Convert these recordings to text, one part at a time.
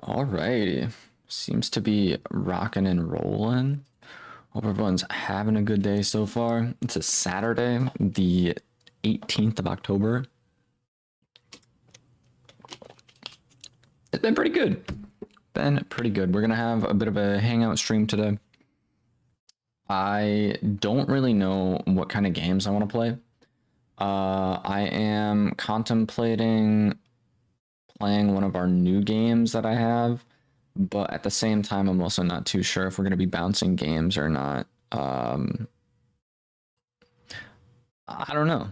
Alrighty. Seems to be rocking and rolling. Hope everyone's having a good day so far. It's a Saturday, the 18th of October. It's been pretty good. We're gonna have a bit of a hangout stream today. I don't really know what kind of games I want to play. I am contemplating playing one of our new games that I have, but at the same time, I'm also not too sure if we're going to be bouncing games or not. I don't know.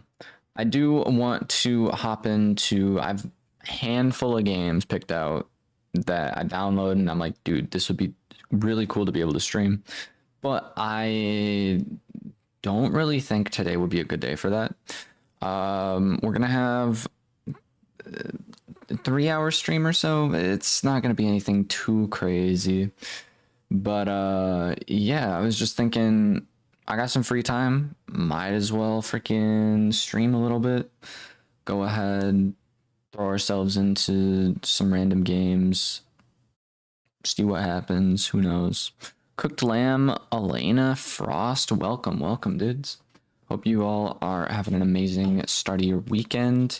I do want to hop into, I've a handful of games picked out that I download, and I'm like, dude, this would be really cool to be able to stream. But I don't really think today would be a good day for that. We're going to have 3 hour stream or so. It's not going to be anything too crazy. But yeah, I was just thinking I got some free time. Might as well freaking stream a little bit. Go ahead, throw ourselves into some random games. See what happens. Who knows? Cooked Lamb, Elena, Frost, welcome, dudes. Hope you all are having an amazing start of your weekend.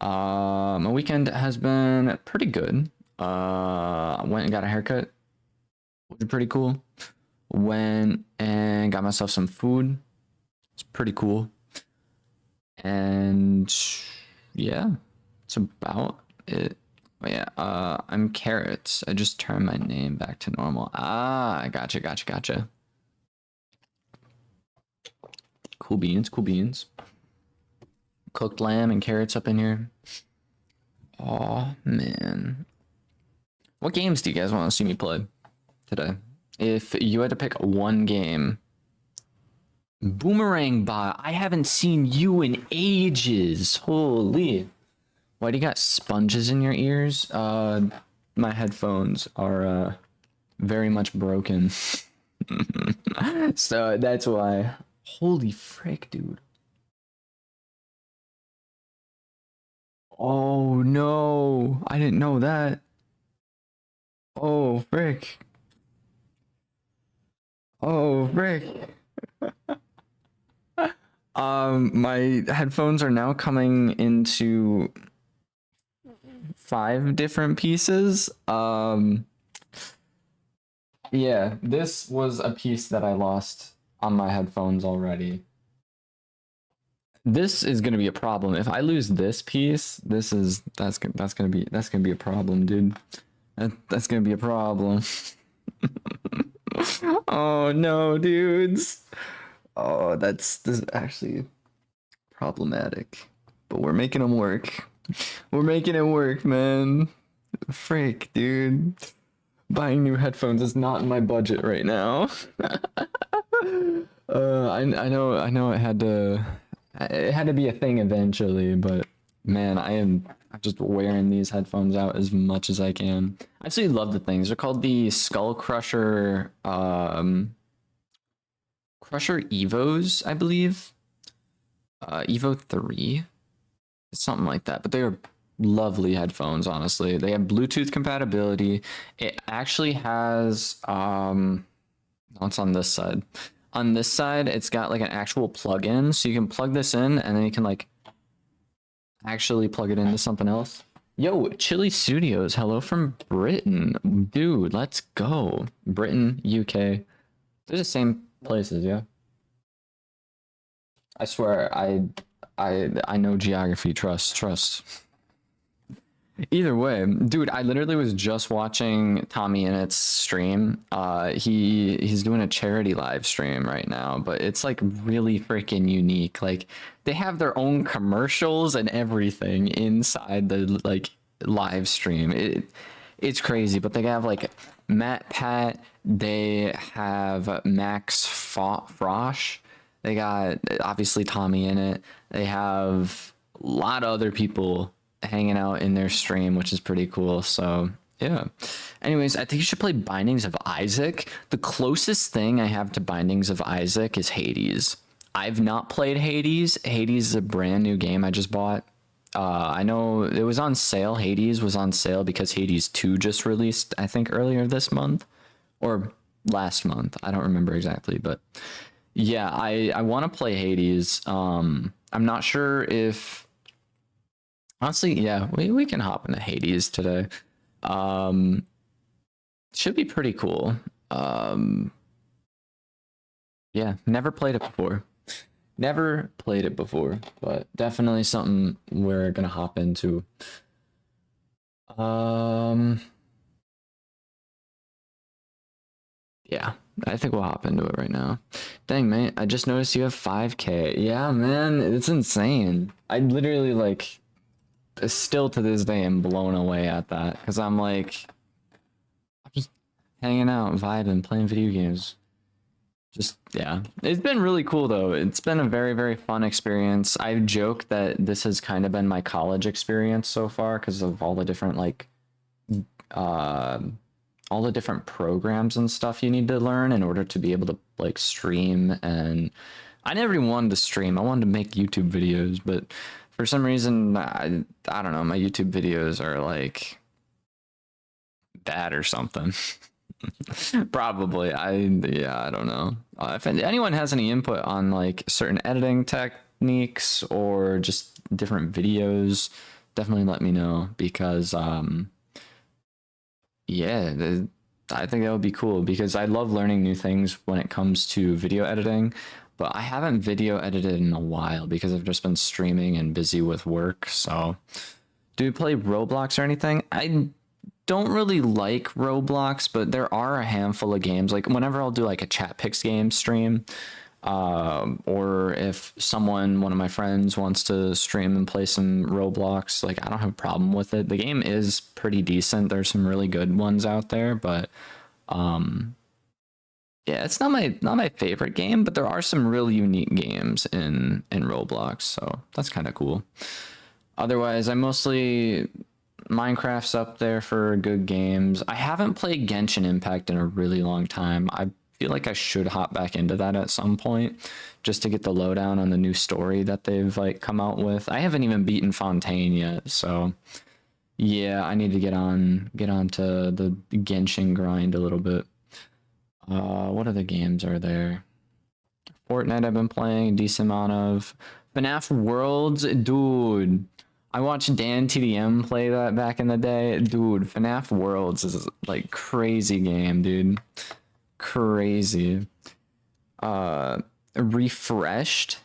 My weekend has been pretty good. I went and got a haircut, which is pretty cool. Went and got myself some food. It's pretty cool. And yeah, it's about it. But yeah, I'm Carrots. I just turned my name back to normal. Ah, gotcha. Cool beans. Cooked lamb and carrots up in here. Oh man. What games do you guys want to see me play today? If you had to pick one game. Boomerang Bot, I haven't seen you in ages. Holy. Why do you got sponges in your ears? My headphones are very much broken. So that's why. Holy frick, dude. Oh no, I didn't know that. Oh frick. Oh frick. My headphones are now coming into 5 different pieces. Yeah, this was a piece that I lost on my headphones already. This is gonna be a problem. If I lose this piece, that's gonna be a problem, dude. That's gonna be a problem. Oh no, dudes. Oh, this is actually problematic. But we're making them work. We're making it work, man. Freak, dude. Buying new headphones is not in my budget right now. I know it had to be a thing eventually, but man, I'm just wearing these headphones out as much as I can. I absolutely love the things. They're called the Skull Crusher Crusher Evos, I believe. Evo 3. It's something like that, but they are lovely headphones, honestly. They have Bluetooth compatibility. It actually has what's on this side? On this side, it's got like an actual plug-in, so you can plug this in and then you can like actually plug it into something else. Yo, Chili Studios, hello from Britain. Dude, let's go. Britain, UK. They're the same places, yeah. I swear, I know geography. Trust. Either way, dude, I literally was just watching Tommy Innett's stream. He's doing a charity live stream right now, but it's like really freaking unique. Like they have their own commercials and everything inside the like live stream. It's crazy, but they have like Matt Pat, they have Max Frosh, they got obviously Tommy in it. They have a lot of other people hanging out in their stream, which is pretty cool. So yeah. Anyways, I think you should play Bindings of Isaac. The closest thing I have to Bindings of Isaac is Hades. I've not played Hades. Hades is a brand new game I just bought. I know it was on sale. Hades was on sale because Hades 2 just released, I think, earlier this month or last month. I don't remember exactly, but yeah, I want to play Hades. I'm not sure if honestly, yeah, we can hop into Hades today. Um, should be pretty cool. Um, yeah, never played it before. Never played it before, but definitely something we're gonna hop into. Um, yeah, I think we'll hop into it right now. Dang, mate, I just noticed you have 5K. Yeah, man, it's insane. I literally like still to this day am blown away at that because I'm like I'm just hanging out, vibing, playing video games. Just yeah, it's been really cool though. It's been a very, very fun experience. I joke that this has kind of been my college experience so far because of all the different like uh all the different programs and stuff you need to learn in order to be able to like stream. And I never even wanted to stream. I wanted to make YouTube videos, but for some reason I don't know, my YouTube videos are like bad or something. Probably. Yeah, I don't know. If anyone has any input on like certain editing techniques or just different videos, definitely let me know because yeah, I think that would be cool because I love learning new things when it comes to video editing, but I haven't video edited in a while because I've just been streaming and busy with work. So, do you play Roblox or anything? I don't really like Roblox, but there are a handful of games. Like whenever I'll do like a chat picks game stream, or if one of my friends wants to stream and play some Roblox, like I don't have a problem with it. The game is pretty decent. There's some really good ones out there, but yeah, it's not my favorite game, but there are some really unique games in Roblox, so that's kind of cool. Otherwise, I mostly Minecraft's up there for good games. I haven't played Genshin Impact in a really long time. I feel like I should hop back into that at some point just to get the lowdown on the new story that they've like come out with. I haven't even beaten Fontaine yet, so yeah, I need to get onto the Genshin grind a little bit. What other games are there? Fortnite I've been playing a decent amount of. FNAF Worlds, dude. I watched Dan TDM play that back in the day. Dude, FNAF Worlds is like crazy game, dude. Crazy. Refreshed.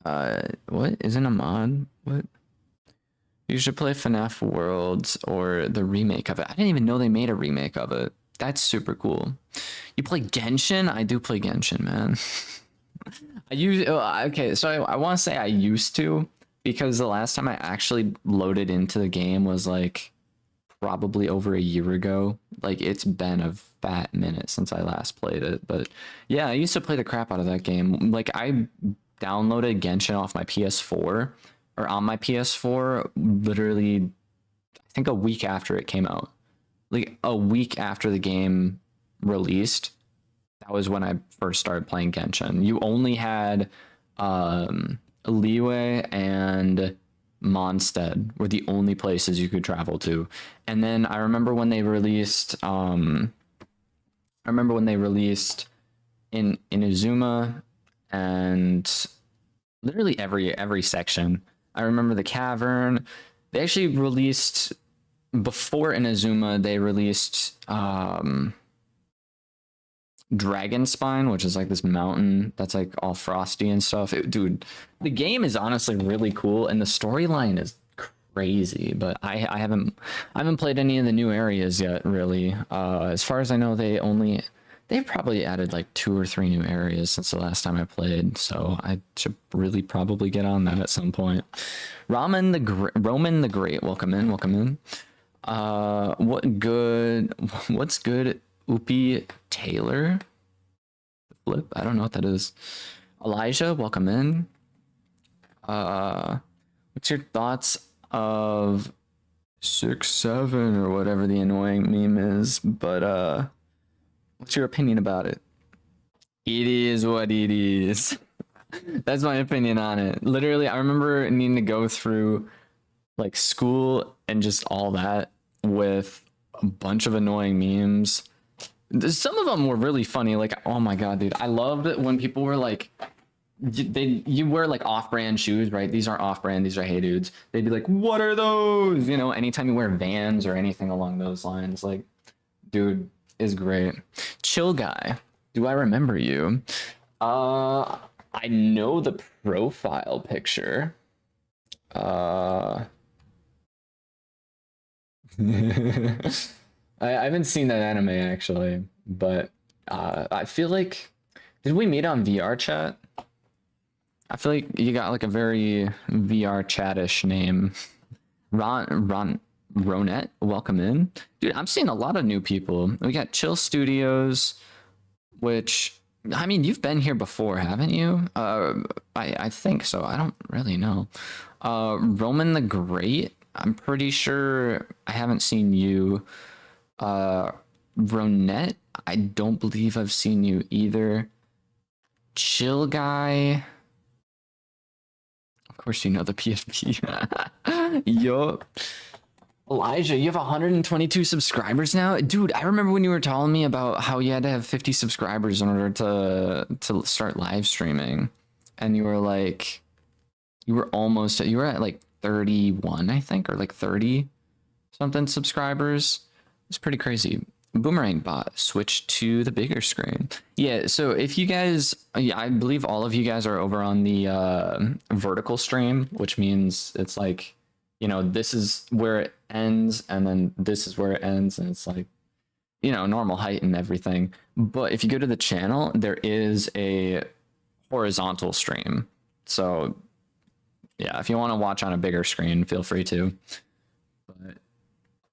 What? Isn't a mod? What? You should play FNAF Worlds or the remake of it. I didn't even know they made a remake of it. That's super cool. You play Genshin? I do play Genshin, man. Okay, so I want to say I used to because the last time I actually loaded into the game was like probably over a year ago. Like it's been a fat minute since I last played it, but yeah, I used to play the crap out of that game. Like I downloaded Genshin off my PS4 or on my PS4 literally I think a week after it came out. Like a week after the game released, that was when I first started playing Genshin. You only had Liyue and Mondstadt were the only places you could travel to. And then I remember when they released in Inazuma and literally every section. I remember the cavern. They actually released before Inazuma, they released Dragon Spine, which is like this mountain that's like all frosty and stuff. Dude, the game is honestly really cool and the storyline is crazy, but I haven't played any of the new areas yet, really. As far as I know, they've probably added like 2 or 3 new areas since the last time I played, so I should really probably get on that at some point. Roman the Great, welcome in. What's good? Upi Taylor? Flip? I don't know what that is. Elijah, welcome in. What's your thoughts of 6-7 or whatever the annoying meme is? But what's your opinion about it? It is what it is. That's my opinion on it. Literally, I remember needing to go through like school and just all that with a bunch of annoying memes. Some of them were really funny. Like, oh my god, dude, I loved it when people were like, you wear like off-brand shoes, right? These aren't off-brand, these are Hey Dudes. They'd be like, what are those? You know, anytime you wear Vans or anything along those lines, like, dude is great. Chill guy, do I remember you? I know the profile picture. I haven't seen that anime actually, but I feel like, did we meet on VR chat? I feel like you got like a very VR chattish name. Ronet, welcome in. Dude, I'm seeing a lot of new people. We got Chill Studios, which, I mean, you've been here before, haven't you? I think so. I don't really know. Roman the Great, I'm pretty sure I haven't seen you. Ronet, I don't believe I've seen you either. Chill Guy, of course you know the PFP. Yup. Elijah, you have 122 subscribers now? Dude, I remember when you were telling me about how you had to have 50 subscribers in order to start live streaming. And you were like, you were at like 31, I think, or like 30 something subscribers. It's pretty crazy. Boomerang bot, switch to the bigger screen. Yeah, so if you guys, yeah, I believe all of you guys are over on the vertical stream, which means it's like, you know, this is where it ends, and then this is where it ends, and it's like, you know, normal height and everything. But if you go to the channel, there is a horizontal stream. So yeah, if you want to watch on a bigger screen, feel free to. But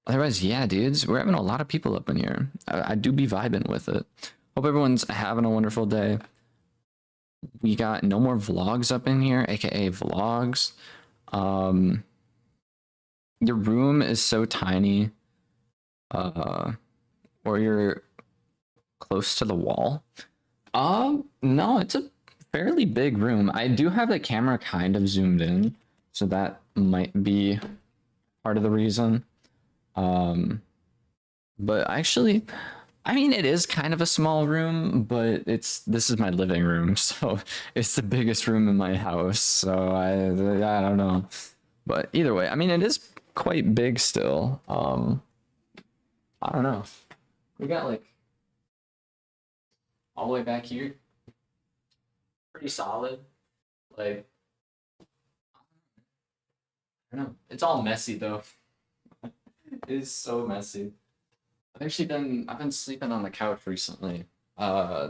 otherwise, yeah, dudes, we're having a lot of people up in here. I do be vibing with it. Hope everyone's having a wonderful day. We got no more vlogs up in here, aka vlogs. Your room is so tiny, or you're close to the wall. No, it's a fairly big room. I do have the camera kind of zoomed in, so that might be part of the reason. But actually, I mean, it is kind of a small room, but this is my living room, so it's the biggest room in my house. So I don't know, but either way, I mean, it is quite big still. I don't know. We got like all the way back here, pretty solid. Like, I don't know. It's all messy though. It is so messy. I've been sleeping on the couch recently. I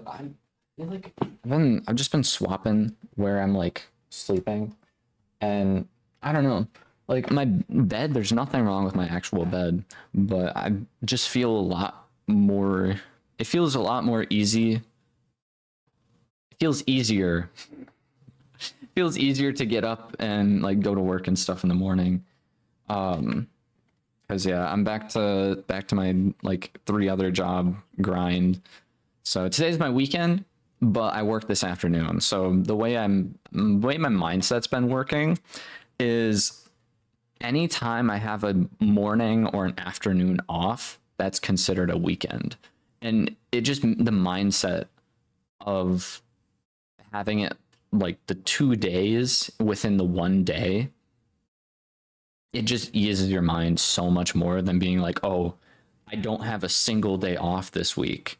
feel like I've just been swapping where I'm like sleeping, and I don't know. Like my bed, there's nothing wrong with my actual bed, but I just feel a lot more. It feels a lot more easy. It feels easier. It feels easier to get up and like go to work and stuff in the morning. Because yeah, I'm back to my like 3 other job grind. So today's my weekend, but I work this afternoon. So the way my mindset's been working is anytime I have a morning or an afternoon off, that's considered a weekend. And it just, the mindset of having it like the 2 days within the 1 day, it just eases your mind so much more than being like, oh, I don't have a single day off this week.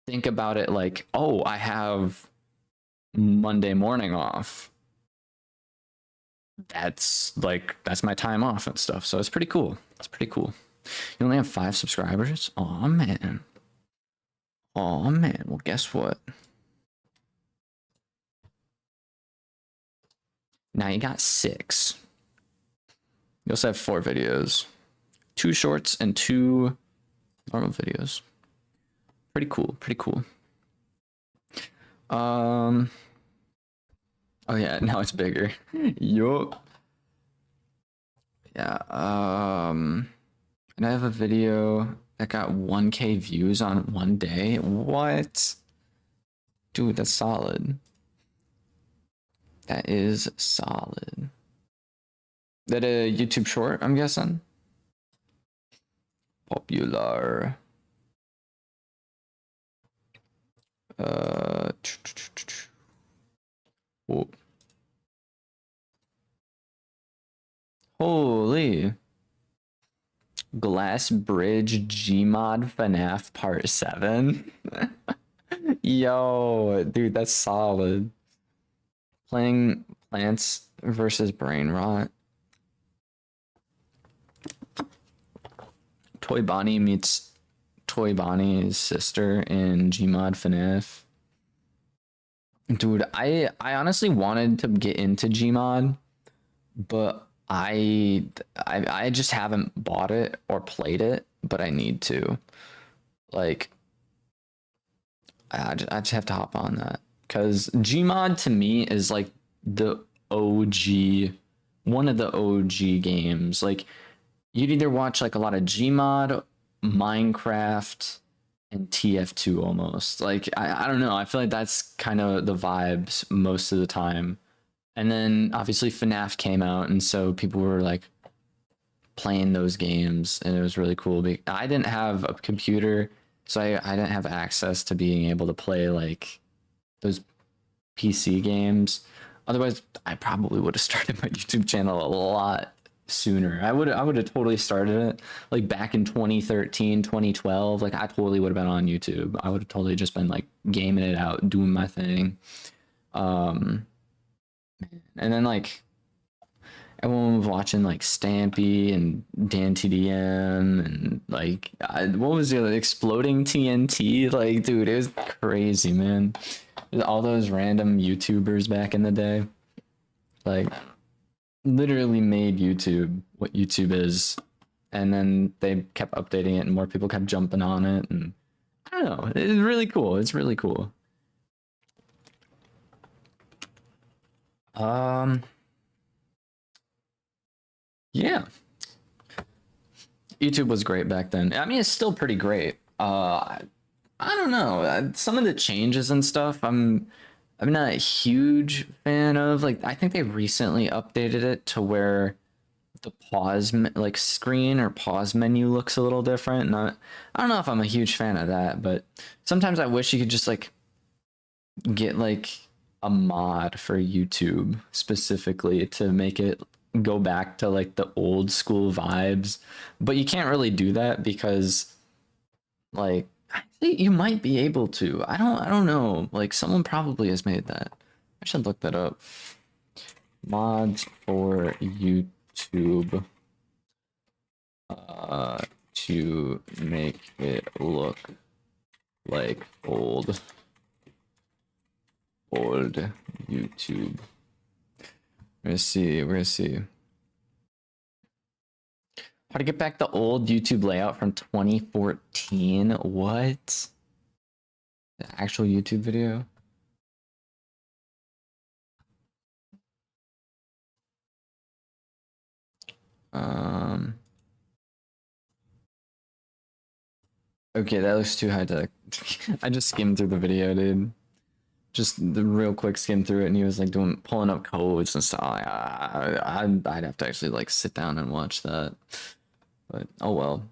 Think about it like, oh, I have Monday morning off. That's my time off and stuff. So it's pretty cool. It's pretty cool. You only have 5 subscribers? Oh man. Oh man. Well, guess what? Now you got 6. You also have 4 videos. 2 shorts and 2 normal videos. Pretty cool. Pretty cool. Oh yeah, now it's bigger. Yup. Yeah, and I have a video that got 1K views on 1 day. What? Dude, that's solid. That is solid. That a YouTube short, I'm guessing. Popular. Whoa. Holy. Glass Bridge Gmod FNAF Part 7. Yo, dude, that's solid. Playing Plants versus Brain Rot. Toy Bonnie meets Toy Bonnie's sister in Gmod FNAF. Dude, I honestly wanted to get into Gmod, but I just haven't bought it or played it, but I need to. Like, I just have to hop on that because Gmod to me is like the OG, one of the OG games. Like, you'd either watch like a lot of Gmod, Minecraft, and TF2 almost. Like, I don't know. I feel like that's kind of the vibes most of the time. And then obviously FNAF came out, and so people were like playing those games, and it was really cool. I didn't have a computer, so I didn't have access to being able to play like those PC games. Otherwise, I probably would have started my YouTube channel a lot sooner. I would have totally started it like back in 2013, 2012. Like I totally would have been on YouTube. I would have totally just been like gaming it out, doing my thing. And then like everyone was watching like Stampy and Dan TDM and like what was it, Exploding TNT? Like, dude, it was crazy, man. All those random YouTubers back in the day, like, literally made YouTube what YouTube is, and then they kept updating it, and more people kept jumping on it, and I don't know. It's really cool. It's really cool. Yeah. YouTube was great back then. I mean, it's still pretty great. I don't know. Some of the changes and stuff, I'm not a huge fan of. Like, I think they recently updated it to where the pause like screen or pause menu looks a little different. And I don't know if I'm a huge fan of that, but sometimes I wish you could just like get like a mod for YouTube specifically to make it go back to like the old school vibes. But you can't really do that because like I think you might be able to. I don't know. Like someone probably has made that. I should look that up. Mods for YouTube to make it look like old YouTube. We're gonna see. How to get back the old YouTube layout from 2014? What? The actual YouTube video? Okay, that looks too high tech. I just skimmed through the video, dude. Just the real quick skim through it, and he was like pulling up codes and stuff. I'd have to actually like sit down and watch that. But oh well.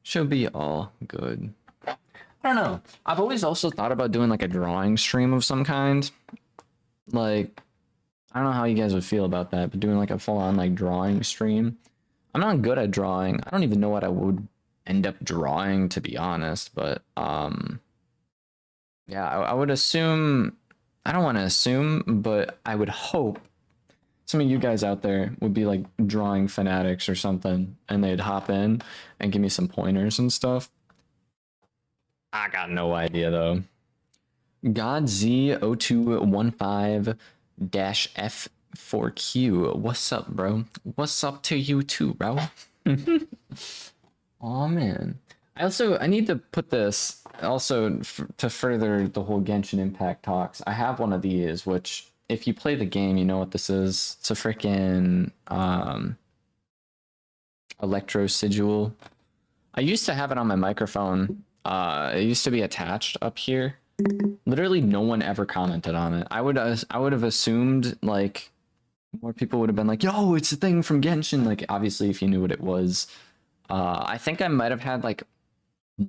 Should be all good. I don't know. I've always also thought about doing like a drawing stream of some kind. Like, I don't know how you guys would feel about that, but doing like a full-on like drawing stream. I'm not good at drawing. I don't even know what I would end up drawing, to be honest, but yeah, I would assume, I don't want to assume, but I would hope some of you guys out there would be like drawing fanatics or something, and they'd hop in and give me some pointers and stuff. I got no idea though. GodZ0215-F4Q. What's up, bro? What's up to you too, bro? Oh man. I need to put this also to further the whole Genshin Impact talks. I have one of these, which if you play the game, you know what this is. It's a freaking electro sigil. I used to have it on my microphone. It used to be attached up here, Literally no one ever commented on it. I would have assumed like more people would have been like, yo, it's a thing from Genshin. Like obviously if you knew what it was. I think I might have had like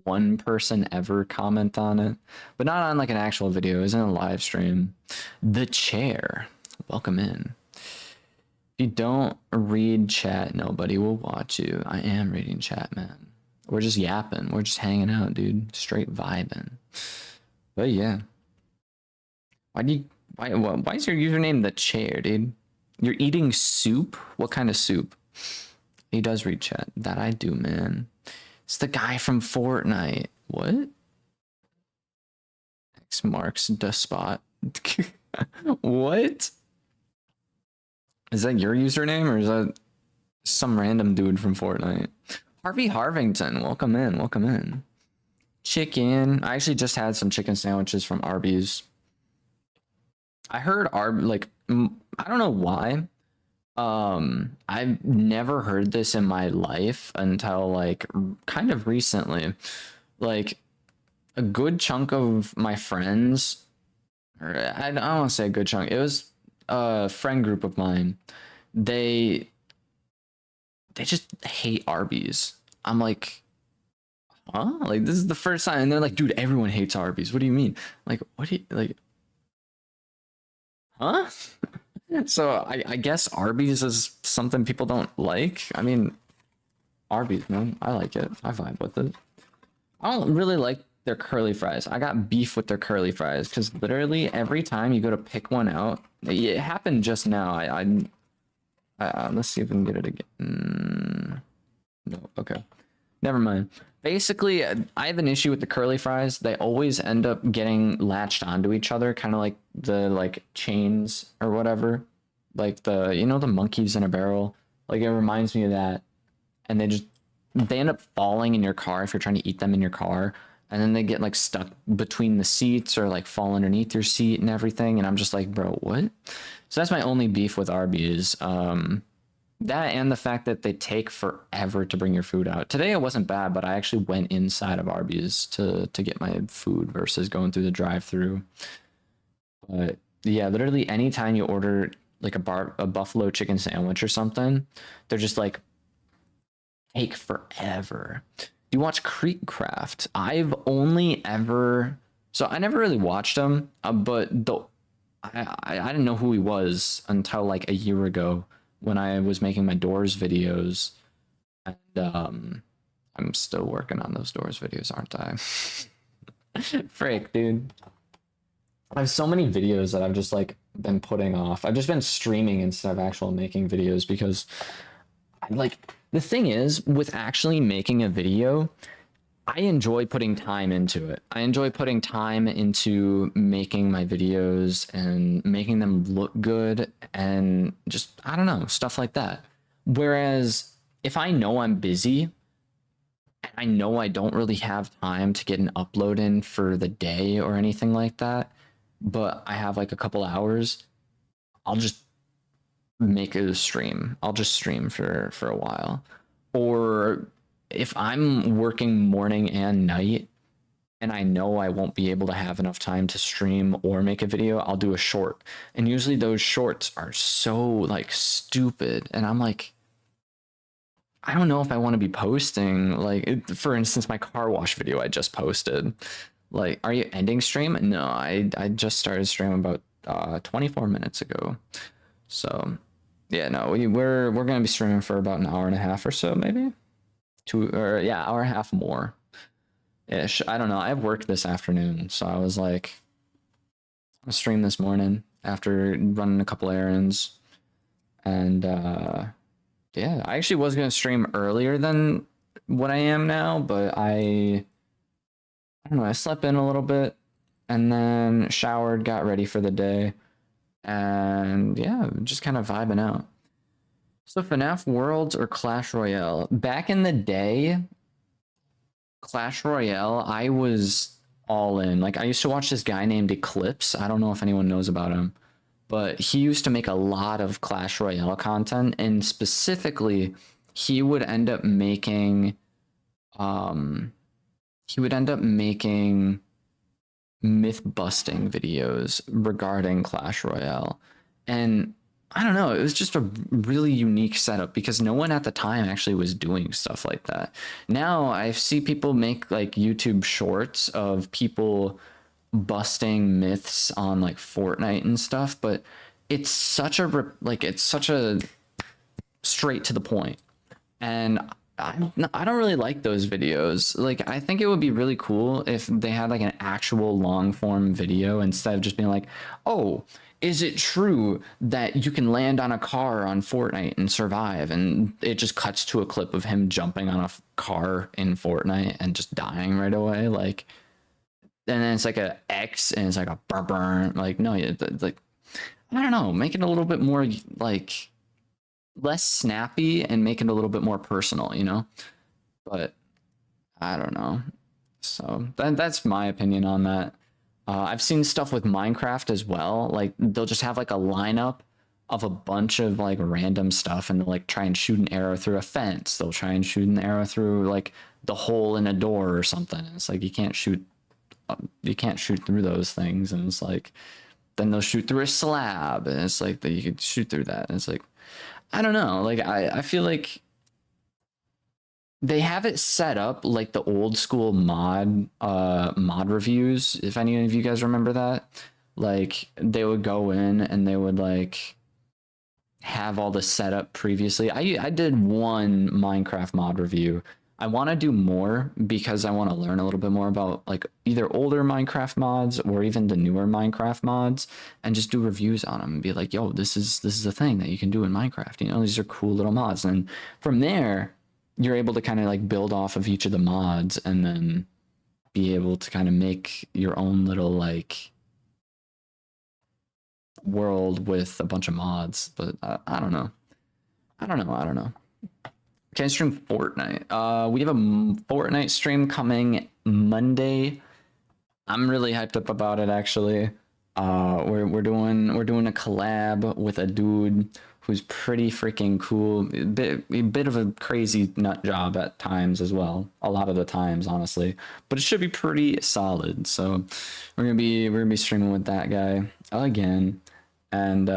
one person ever comment on it, but not on like an actual video. It was in a live stream. The chair. Welcome in. If you don't read chat, nobody will watch you. I am reading chat, man. We're just yapping. We're just hanging out, dude. Straight vibing. But yeah. Why is your username the chair, dude? You're eating soup? What kind of soup? He does read chat. That I do, man. It's the guy from Fortnite. What? X marks the spot. What? Is that your username or is that some random dude from Fortnite? Harvey Harvington, welcome in, welcome in. Chicken. I actually just had some chicken sandwiches from Arby's. I heard I don't know why. I've never heard this in my life until like kind of recently. Like a good chunk of my friends, or I don't want to say a good chunk. It was a friend group of mine. They just hate Arby's. I'm like, huh? Like this is the first time, and they're like, dude, everyone hates Arby's. What do you mean? Like, what do you like? Huh? So I guess Arby's is something people don't like. I mean, Arby's, man, I like it. I vibe with it. I don't really like their curly fries. I got beef with their curly fries because literally every time you go to pick one out, it happened just now. Let's see if we can get it again. No, okay, never mind. Basically, I have an issue with the curly fries. They always end up getting latched onto each other, kind of like the chains or whatever, like the the monkeys in a barrel. Like it reminds me of that, and they end up falling in your car if you're trying to eat them in your car, and then they get like stuck between the seats or like fall underneath your seat and everything. And I'm just like, bro, what? So that's my only beef with Arby's. That and the fact that they take forever to bring your food out. Today it wasn't bad, but I actually went inside of Arby's to get my food versus going through the drive-through. But yeah, literally anytime you order like a buffalo chicken sandwich or something, they're just like take forever. Do you watch Creekcraft? I've only ever I never really watched him, but I didn't know who he was until like a year ago when I was making my Doors videos, and I'm still working on those Doors videos, aren't I? Frick, dude. I have so many videos that I've just like been putting off. I've just been streaming instead of actual making videos because the thing is with actually making a video, I enjoy putting time into it. I enjoy putting time into making my videos and making them look good and just, I don't know, stuff like that. Whereas if I know I'm busy, and I know I don't really have time to get an upload in for the day or anything like that, but I have like a couple hours, I'll just make it a stream. I'll just stream for a while. Or if I'm working morning and night and I know I won't be able to have enough time to stream or make a video, I'll do a short. And usually those shorts are so like stupid. And I'm like, I don't know if I want to be posting for instance, my car wash video I just posted. Like, are you ending stream? No, I just started stream about 24 minutes ago. So yeah, no, we're gonna be streaming for about an hour and a half or so, maybe. Hour and a half more ish. I don't know. I have work this afternoon, so I was like, I'll stream this morning after running a couple errands. And yeah, I actually was gonna stream earlier than what I am now, but I don't know, I slept in a little bit and then showered, got ready for the day, and yeah, just kind of vibing out. So FNAF Worlds or Clash Royale? Back in the day, Clash Royale, I was all in. Like I used to watch this guy named Eclipse. I don't know if anyone knows about him, but he used to make a lot of Clash Royale content, and specifically, he would end up making myth busting videos regarding Clash Royale. And I don't know, it was just a really unique setup because no one at the time actually was doing stuff like that. Now I see people make like YouTube shorts of people busting myths on like Fortnite and stuff, but it's such a it's such a straight to the point. And I don't really like those videos. Like, I think it would be really cool if they had like an actual long form video instead of just being like, oh, is it true that you can land on a car on Fortnite and survive? And it just cuts to a clip of him jumping on a car in Fortnite and just dying right away. Like, and then it's like a X and it's like a burn. Like, no, like, I don't know, make it a little bit more like less snappy and make it a little bit more personal, you know? But I don't know. So that's my opinion on that. I've seen stuff with Minecraft as well. Like they'll just have like a lineup of a bunch of like random stuff and they'll like try and shoot an arrow through a fence. They'll try and shoot an arrow through like the hole in a door or something. It's like you can't shoot through those things. And it's like then they'll shoot through a slab and it's like that you could shoot through that. And it's like I don't know. Like I feel like they have it set up like the old school mod reviews. If any of you guys remember that, like they would go in and they would like have all the setup previously. I did one Minecraft mod review. I want to do more because I want to learn a little bit more about like either older Minecraft mods or even the newer Minecraft mods and just do reviews on them and be like, yo, this is the thing that you can do in Minecraft. You know, these are cool little mods. And from there, you're able to kind of like build off of each of the mods and then be able to kind of make your own little like world with a bunch of mods. But I don't know. I don't know. Can I stream Fortnite? We have a Fortnite stream coming Monday. I'm really hyped up about it actually. We're doing a collab with a dude who's pretty freaking cool. A bit of a crazy nut job at times as well. A lot of the times, honestly. But it should be pretty solid. So we're gonna be streaming with that guy again. And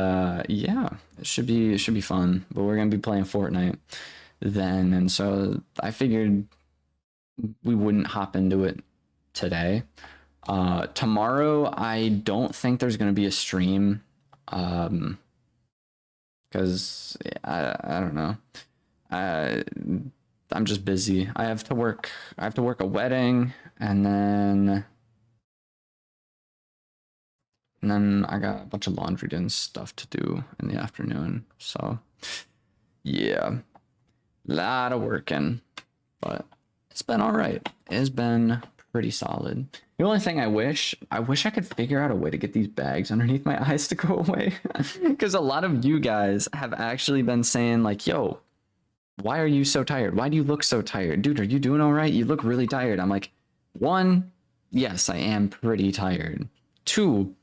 yeah, it should be fun. But we're gonna be playing Fortnite then, and so I figured we wouldn't hop into it today. Tomorrow I don't think there's going to be a stream because I don't know. I'm just busy. I have to work a wedding and then I got a bunch of laundry and stuff to do in the afternoon. So yeah. Lot of working, but it's been all right. It's been pretty solid. The only thing I wish I could figure out a way to get these bags underneath my eyes to go away. Because a lot of you guys have actually been saying like, yo, why are you so tired? Why do you look so tired? Dude, are you doing all right? You look really tired. I'm like, 1, yes, I am pretty tired. 2,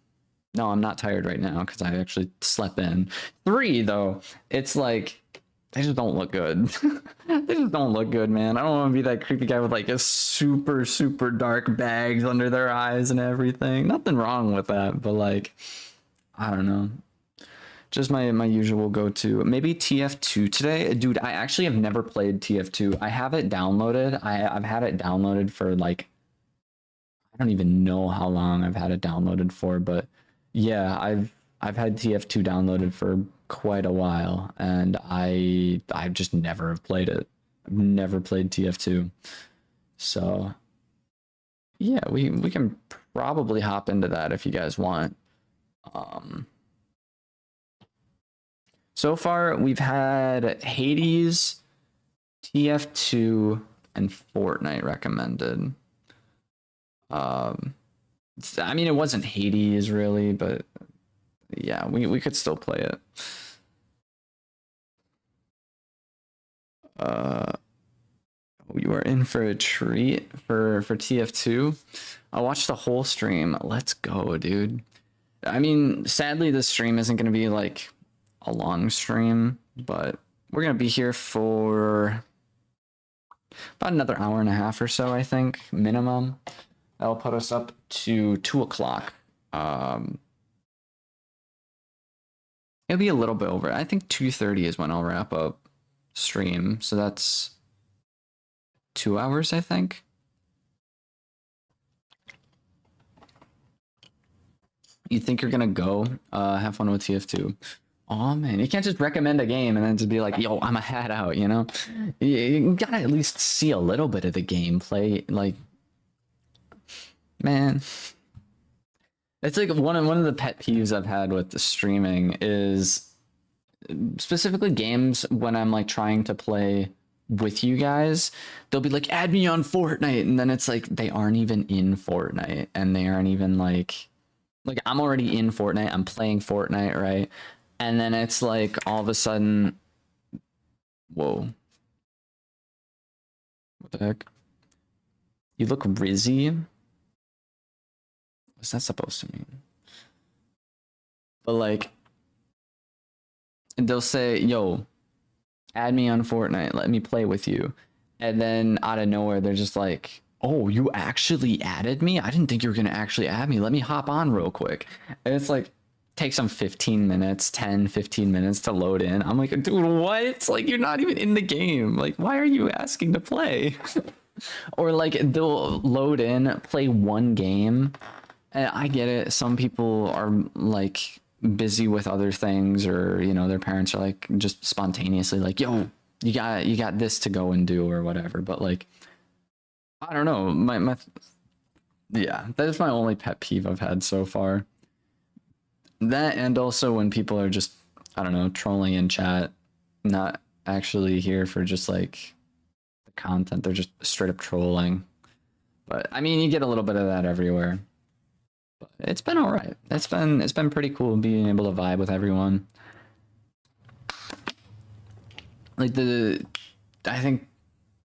no, I'm not tired right now because I actually slept in. 3, though, it's like, they just don't look good. They just don't look good, man. I don't want to be that creepy guy with like a super, super dark bags under their eyes and everything. Nothing wrong with that, but like, I don't know. Just my usual go-to. Maybe TF2 today. Dude, I actually have never played TF2. I have it downloaded. I've had it downloaded for like, I don't even know how long I've had it downloaded for, but yeah, I've had TF2 downloaded for quite a while, and I've just never played it. I've never played TF2. So yeah, we can probably hop into that if you guys want. So far we've had Hades, TF2, and Fortnite recommended. I mean, it wasn't Hades really, but yeah, we could still play it. You are in for a treat for TF2. I watched the whole stream. Let's go, dude. I mean, sadly, this stream isn't going to be like a long stream, but we're going to be here for about another hour and a half or so, I think, minimum. That'll put us up to 2 o'clock. It'll be a little bit over. I think 2:30 is when I'll wrap up stream. So that's 2 hours, I think. You think you're gonna go? Have fun with TF2. Oh man, you can't just recommend a game and then just be like, yo, I'm a hat out, you know? You gotta at least see a little bit of the gameplay. Like, man. It's like one of the pet peeves I've had with the streaming is specifically games when I'm like trying to play with you guys. They'll be like, add me on Fortnite, and then it's like they aren't even in Fortnite, and they aren't even like I'm already in Fortnite, I'm playing Fortnite, right? And then it's like all of a sudden, whoa, what the heck? You look rizzy. What's that supposed to mean? But like, they'll say, yo, add me on Fortnite, let me play with you. And then out of nowhere, they're just like, oh, you actually added me? I didn't think you were gonna actually add me. Let me hop on real quick. And it's like, takes them 15 minutes, 10, 15 minutes to load in. I'm like, dude, what? It's like, you're not even in the game. Like, why are you asking to play? Or like, they'll load in, play one game. And I get it. Some people are like busy with other things, or you know, their parents are like just spontaneously like, "Yo, you got this to go and do," or whatever. But like, I don't know. Yeah, that is my only pet peeve I've had so far. That, and also when people are just, I don't know, trolling in chat, not actually here for just like the content. They're just straight up trolling. But I mean, you get a little bit of that everywhere. It's been all right. It's been pretty cool being able to vibe with everyone. Like I think,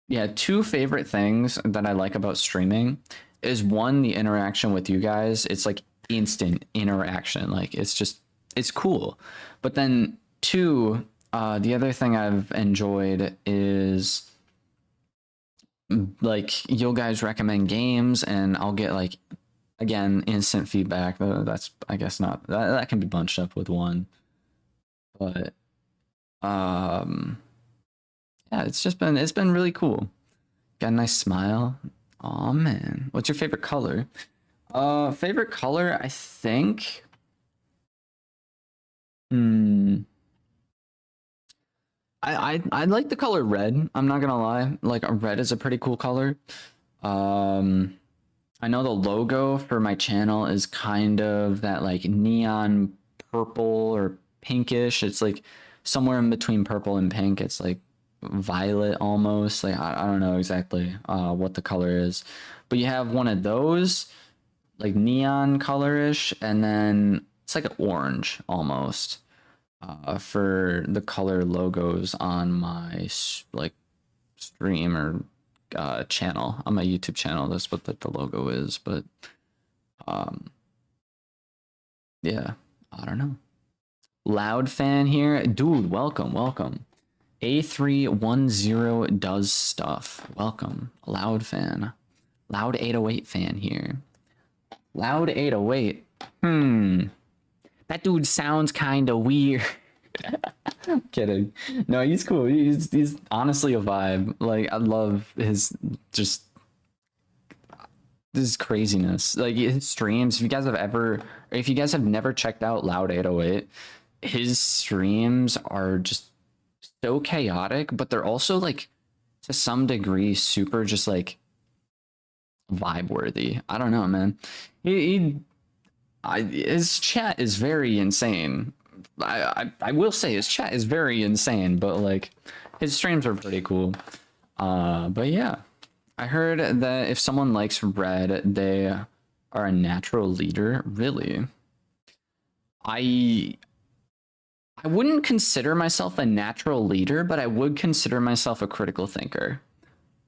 yeah, two favorite things that I like about streaming is one, the interaction with you guys. It's like instant interaction. Like it's cool. But then two, the other thing I've enjoyed is like you guys recommend games and I'll get like, again, instant feedback. That's, I guess, not that can be bunched up with one, but yeah, it's been really cool. Got a nice smile. Oh man, what's your favorite color? Favorite color, I think. I like the color red. I'm not gonna lie. Like red is a pretty cool color. I know the logo for my channel is kind of that like neon purple or pinkish. It's like somewhere in between purple and pink. It's like violet almost. Like I don't know exactly what the color is. But you have one of those like neon colorish, and then it's like an orange almost for the color logos on my like stream or channel on my YouTube channel. That's what the logo is. But yeah, I don't know. Loud fan here, dude. Welcome. A310 does stuff. Welcome, loud fan. Loud 808 fan here. Loud 808. That dude sounds kind of weird. I'm kidding. No, he's cool. He's honestly a vibe. Like I love his just this craziness. Like his streams. If you guys have never checked out Loud 808, his streams are just so chaotic, but they're also like to some degree super just like vibe worthy. I don't know, man. His chat is very insane. I will say his chat is very insane, but like his streams are pretty cool. But yeah, I heard that if someone likes red, they are a natural leader. Really? I wouldn't consider myself a natural leader, but I would consider myself a critical thinker.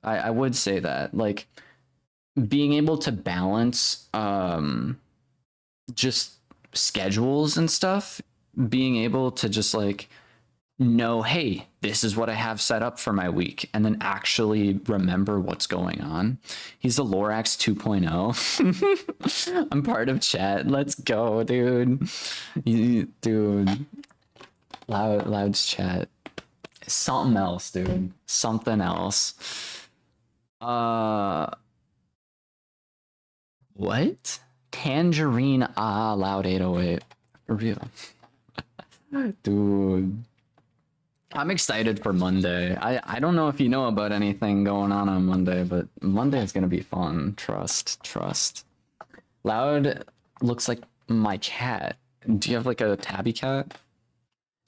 I would say that, like, being able to balance just schedules and stuff, being able to just like know, hey, this is what I have set up for my week, and then actually remember what's going on. He's the Lorax 2.0. I'm part of chat. Let's go, dude. Dude, Loud's chat. Something else, dude. Something else. What? Tangerine Loud 808. For real. Dude. I'm excited for Monday. I don't know if you know about anything going on Monday, but Monday is gonna be fun. Trust. Loud looks like my cat. Do you have like a tabby cat?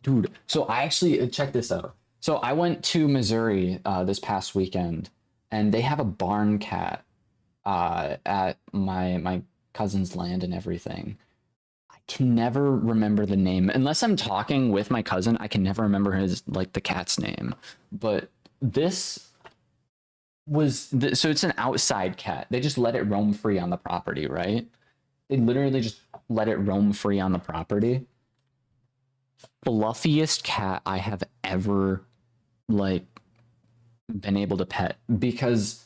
Dude, so I actually check this out. So I went to Missouri this past weekend, and they have a barn cat at my cousin's land and everything. Can never remember the name unless I'm talking with my cousin. I can never remember his like the cat's name, but this was so it's an outside cat. They just let it roam free on the property, right? They literally just let it roam free on the property. Fluffiest cat I have ever like been able to pet, because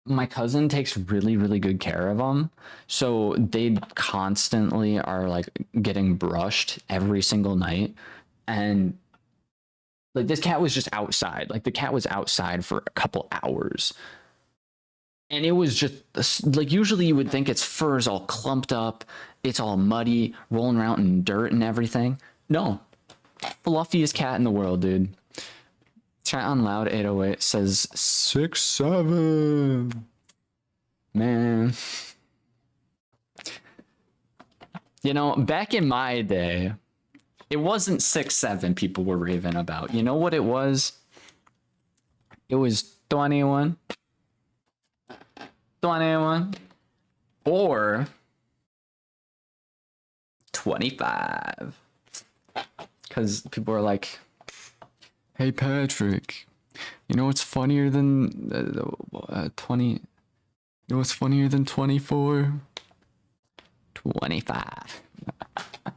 my cousin takes really good care of them, so they constantly are like getting brushed every single night. And like this cat was just outside, like the cat was outside for a couple hours, and it was just like, usually you would think its fur is all clumped up, it's all muddy, rolling around in dirt and everything. No, fluffiest cat in the world, dude. Chat on Loud 808 says 6'7". Man. You know, back in my day, it wasn't 6'7" people were raving about. You know what it was? It was 21. 21. Or 25. Because people were like, hey, Patrick, you know what's funnier than 20? You know what's funnier than 24? 25.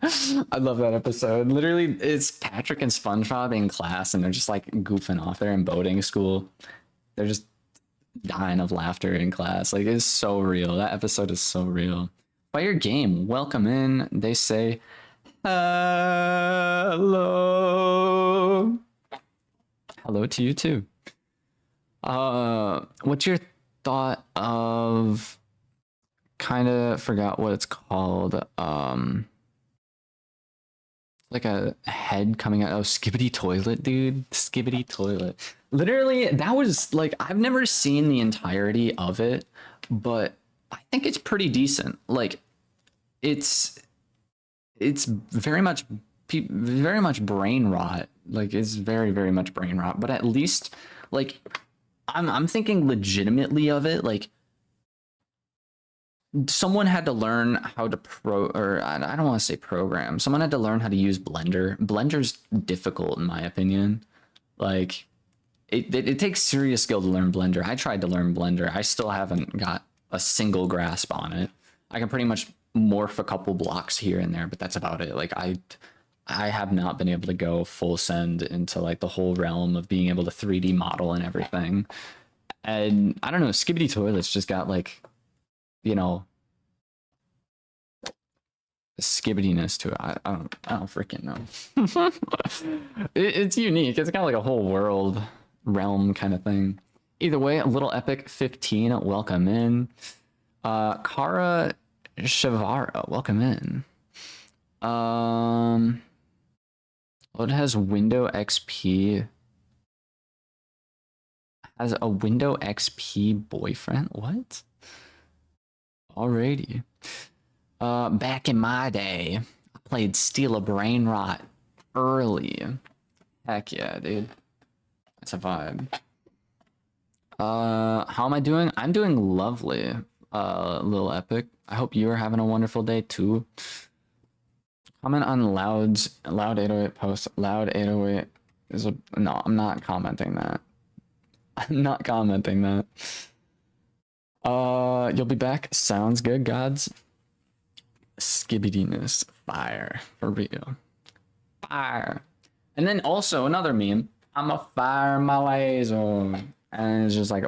I love that episode. Literally, it's Patrick and SpongeBob in class, and they're just like goofing off there in boating school. They're just dying of laughter in class. Like, it's so real. That episode is so real. Fire Game, welcome in. They say, hello. Hello to you too. What's your thought of, kind of forgot what it's called, like a head coming out? Oh, Skibbity Toilet, dude. Skibbity Toilet. Literally, that was like, I've never seen the entirety of it, but I think it's pretty decent. Like, it's very much brain rot. Like, it's very much brain rot, but at least like I'm thinking legitimately of it. Like, someone had to learn how to I don't want to say program. Someone had to learn how to use Blender. Blender's difficult in my opinion. Like, it takes serious skill to learn Blender. I tried to learn Blender. I still haven't got a single grasp on it. I can pretty much morph a couple blocks here and there, but that's about it. Like, I have not been able to go full send into like the whole realm of being able to 3D model and everything. And I don't know, Skibbity Toilets just got like, you know, skibbityness to it. I don't freaking know. It's unique. It's got like a whole world realm kind of thing. Either way, a little epic 15, welcome in. Kara Shavara, welcome in. It has Window XP. Has a Window XP boyfriend? What? Alrighty. Back in my day, I played Steal a Brain Rot early. Heck yeah, dude. That's a vibe. How am I doing? I'm doing lovely. Little epic. I hope you are having a wonderful day too. Comment on Loud 808 post. Loud 808 is a no. I'm not commenting that. I'm not commenting that. You'll be back. Sounds good, gods. Skibbityness, fire for real. Fire. And then also another meme. I'm a fire my laser, and it's just like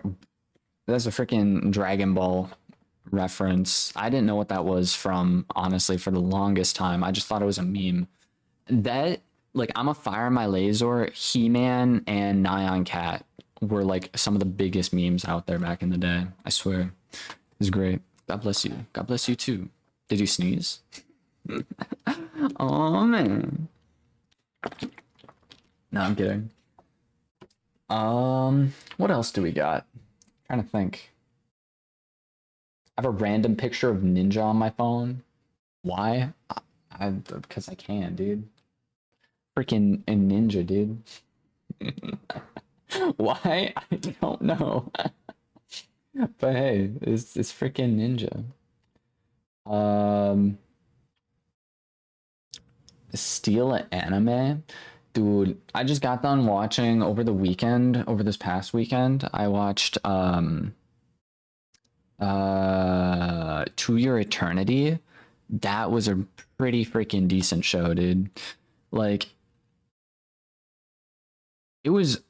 that's a freaking Dragon Ball reference. I didn't know what that was from, honestly, for the longest time. I just thought it was a meme. That, like, I'm a fire my laser, He-Man, and Nyan Cat were like some of the biggest memes out there back in the day. I swear. It was great. God bless you. God bless you too. Did you sneeze? Oh man. No, I'm kidding. What else do we got? Trying to think. I have a random picture of Ninja on my phone. Why? Because I can, dude. Freaking a ninja, dude. Why? I don't know. But hey, it's freaking Ninja. Steal an anime? Dude, I just got done watching over the weekend, over this past weekend, I watched To Your Eternity. That was a pretty freaking decent show, dude. Like it was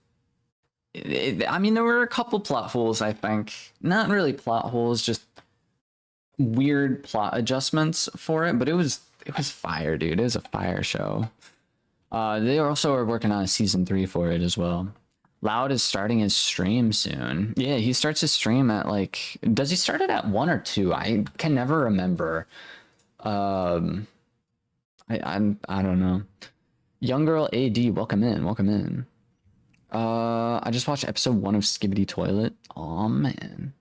I mean, there were a couple plot holes, I think. Not really plot holes, just weird plot adjustments for it, but it was fire, dude. It was a fire show. They also are working on a season 3 for it as well. Loud is starting his stream soon. Yeah, he starts his stream at like, does he start it at 1 or 2? I can never remember. I don't know. Young Girl AD, welcome in, welcome in. I just watched episode 1 of Skibbity Toilet. Oh man,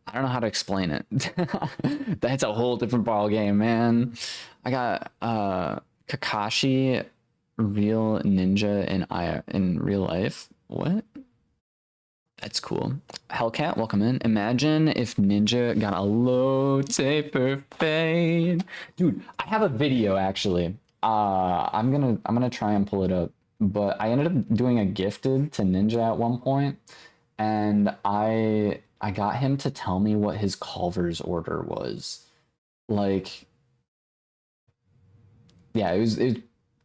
I don't know how to explain it. That's a whole different ball game, man. I got Kakashi, real ninja in real life. What? That's cool. Hellcat, welcome in. Imagine if Ninja got a low taper fade. Dude, I have a video actually. I'm gonna try and pull it up. But I ended up doing a gifted to Ninja at one point, and I got him to tell me what his Culver's order was. Like, yeah, it was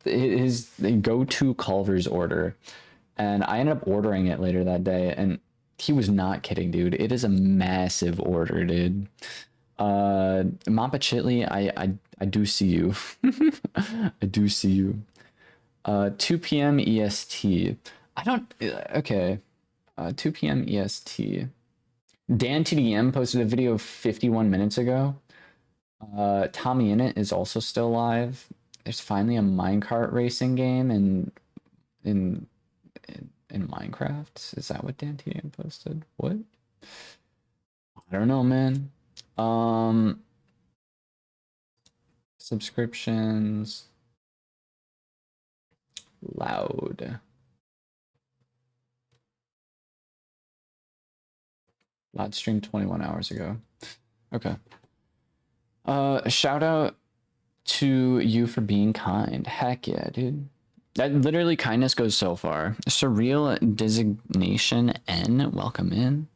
his go-to Culver's order, and I ended up ordering it later that day, and he was not kidding, dude. It is a massive order, dude. Mappa Chitley, I do see you. I do see you. 2 p.m. EST. I don't. Okay. 2 p.m. EST. Dan TDM posted a video 51 minutes ago. Tommy Innit is also still live. There's finally a minecart racing game in Minecraft. Is that what Dan TDM posted? What? I don't know, man. Subscriptions. Loud. Loud stream 21 hours ago. Okay. Shout out to you for being kind. Heck yeah, dude. That literally kindness goes so far. Surreal designation N, welcome in.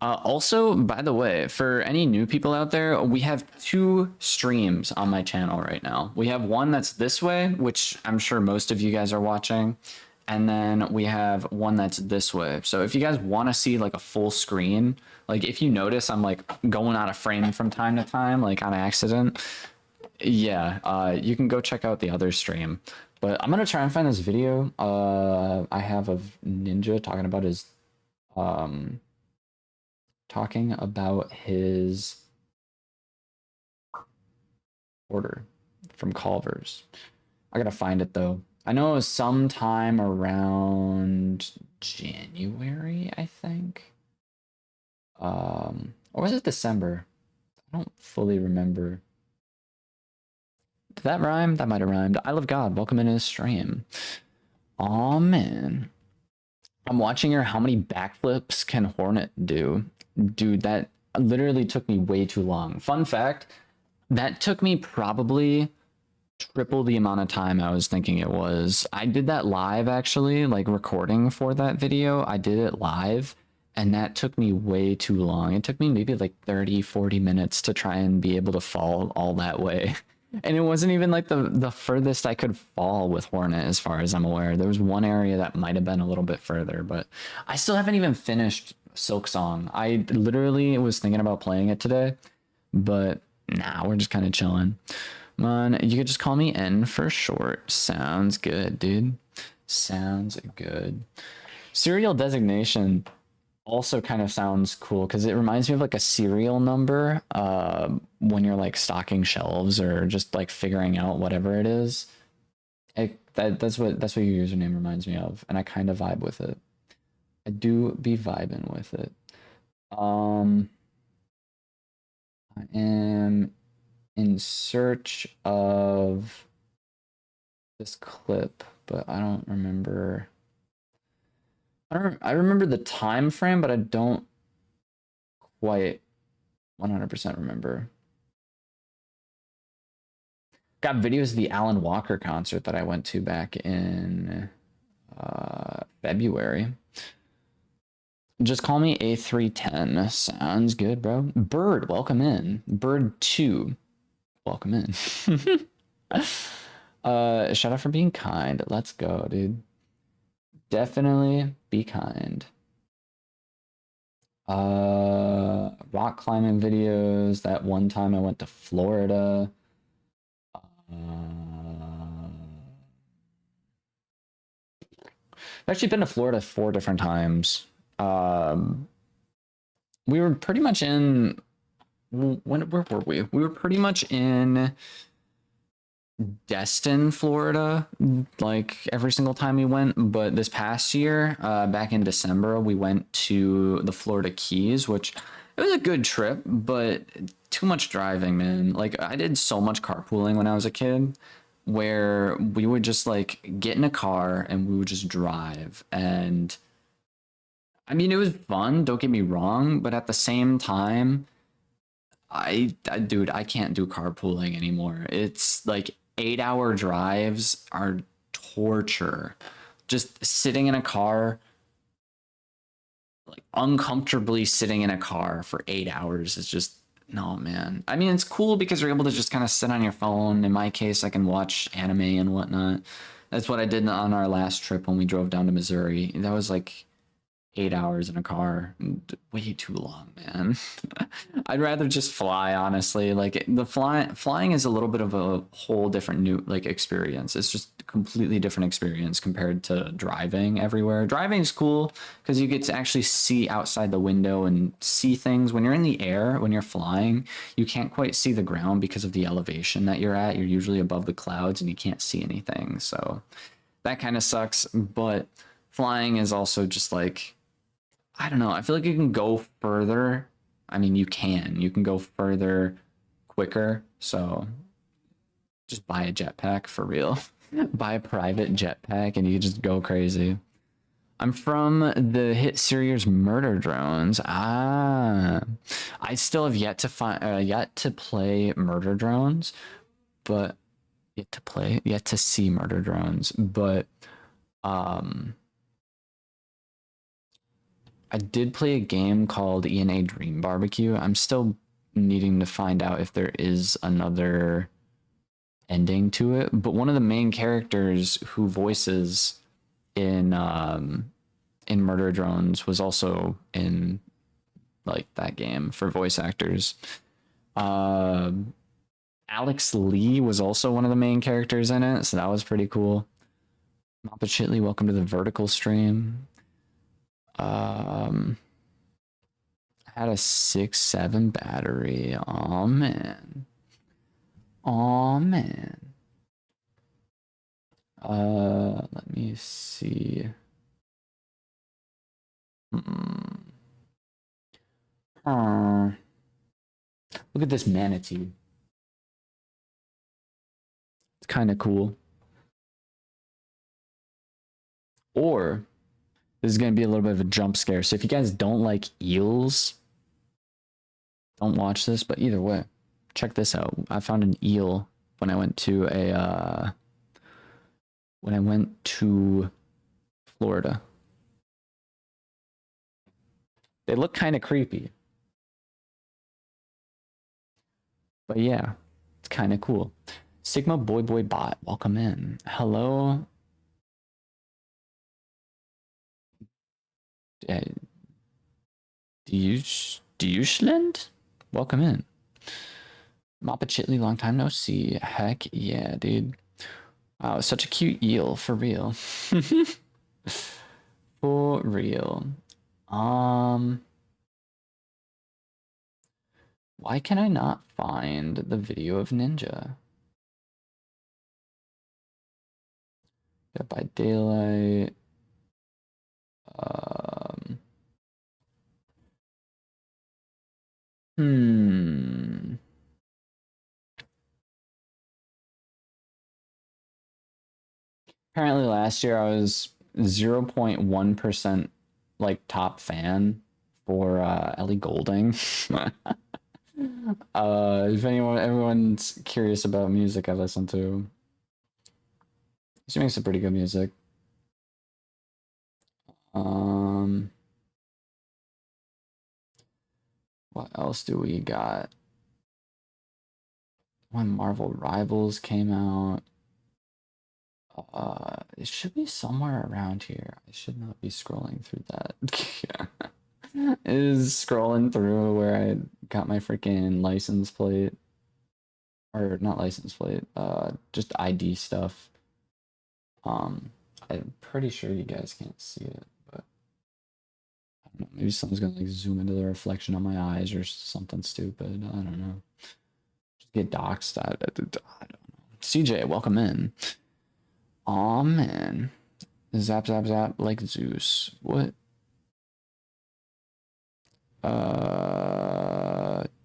Also, by the way, for any new people out there, we have 2 streams on my channel right now. We have one that's this way, which I'm sure most of you guys are watching. And then we have one that's this way. So if you guys want to see like a full screen, like if you notice I'm like going out of frame from time to time, like on accident, yeah, you can go check out the other stream. But I'm going to try and find this video I have of Ninja talking about his order from Culver's. I gotta find it though. I know it was sometime around January, I think. Or was it December? I don't fully remember. Did that rhyme? That might have rhymed. I love God. Welcome into the stream. Aw, man. I'm watching her. How many backflips can Hornet do? Dude, that literally took me way too long. Fun fact, that took me probably triple the amount of time I was thinking it was. I did that live, actually, like recording for that video. I did it live, and that took me way too long. It took me maybe like 30, 40 minutes to try and be able to fall all that way. And it wasn't even like the furthest I could fall with Hornet, as far as I'm aware. There was one area that might have been a little bit further, but I still haven't even finished Silk Song. I literally was thinking about playing it today, but nah, we're just kind of chilling. Man, you could just call me N for short. Sounds good, dude. Sounds good. Serial designation also kind of sounds cool because it reminds me of like a serial number when you're like stocking shelves or just like figuring out whatever it is. That's what your username reminds me of, and I kind of vibe with it. I do be vibing with it. Um, I am in search of this clip, but I don't remember. I remember the time frame, but I don't quite 100% remember. Got videos of the Alan Walker concert that I went to back in February. Just call me A310. Sounds good, bro. Bird, welcome in. Bird 2, welcome in. Shout out for being kind. Let's go, dude. Definitely be kind. Rock climbing videos. That one time I went to Florida. I've actually been to Florida 4 different times. We were pretty much in where were we? We were pretty much in Destin, Florida, like every single time we went. But this past year, back in December, we went to the Florida Keys, which it was a good trip, but too much driving, man. Like I did so much carpooling when I was a kid, where we would just like get in a car and we would just drive. And I mean, it was fun, don't get me wrong, but at the same time, dude, I can't do carpooling anymore. It's like 8 hour drives are torture. Just sitting in a car, like uncomfortably sitting in a car for 8 hours is just, no, man. I mean, it's cool because you're able to just kind of sit on your phone. In my case, I can watch anime and whatnot. That's what I did on our last trip when we drove down to Missouri. That was like 8 hours in a car. Way too long, man. I'd rather just fly, honestly. Like the flying is a little bit of a whole different new like experience. It's just a completely different experience compared to driving everywhere. Driving is cool because you get to actually see outside the window and see things. When you're in the air, when you're flying, you can't quite see the ground because of the elevation that you're at. You're usually above the clouds and you can't see anything. So that kind of sucks, but flying is also just like, I don't know. I feel like you can go further. I mean, you can go further quicker. So just buy a jetpack for real. Buy a private jetpack and you just go crazy. I'm from the hit series Murder Drones. I still have yet to play Murder Drones, but yet to see Murder Drones, but I did play a game called ENA Dream Barbecue. I'm still needing to find out if there is another ending to it, but one of the main characters who voices in Murder Drones was also in like that game for voice actors. Alex Lee was also one of the main characters in it, so that was pretty cool. Mappa Chitley, welcome to the vertical stream. I had a 6-7 battery. Oh man. Oh man. Let me see. Look at this manatee. It's kind of cool. Or this is going to be a little bit of a jump scare. So if you guys don't like eels, don't watch this. But either way, check this out. I found an eel when I went to Florida. They look kind of creepy. But yeah, it's kind of cool. Sigma Boy Boy Bot, welcome in. Hello. Uh, do you Schlend? Welcome in. Mappa Chitley, long time no see. Heck yeah, dude. Wow, such a cute eel, for real. For real. Why can I not find the video of Ninja? Dead by Daylight. Hmm. Apparently last year I was 0.1% like top fan for Ellie Goulding. If everyone's curious about music I listen to. She makes some pretty good music. What else do we got? When Marvel Rivals came out. It should be somewhere around here. I should not be scrolling through that. It is scrolling through where I got my freaking license plate. Or not license plate, just ID stuff. I'm pretty sure you guys can't see it, but I don't know, maybe someone's gonna like zoom into the reflection on my eyes or something stupid. I don't know. Just get doxxed. I don't know. CJ, welcome in. Aw, man. Zap, zap, zap, like Zeus. What?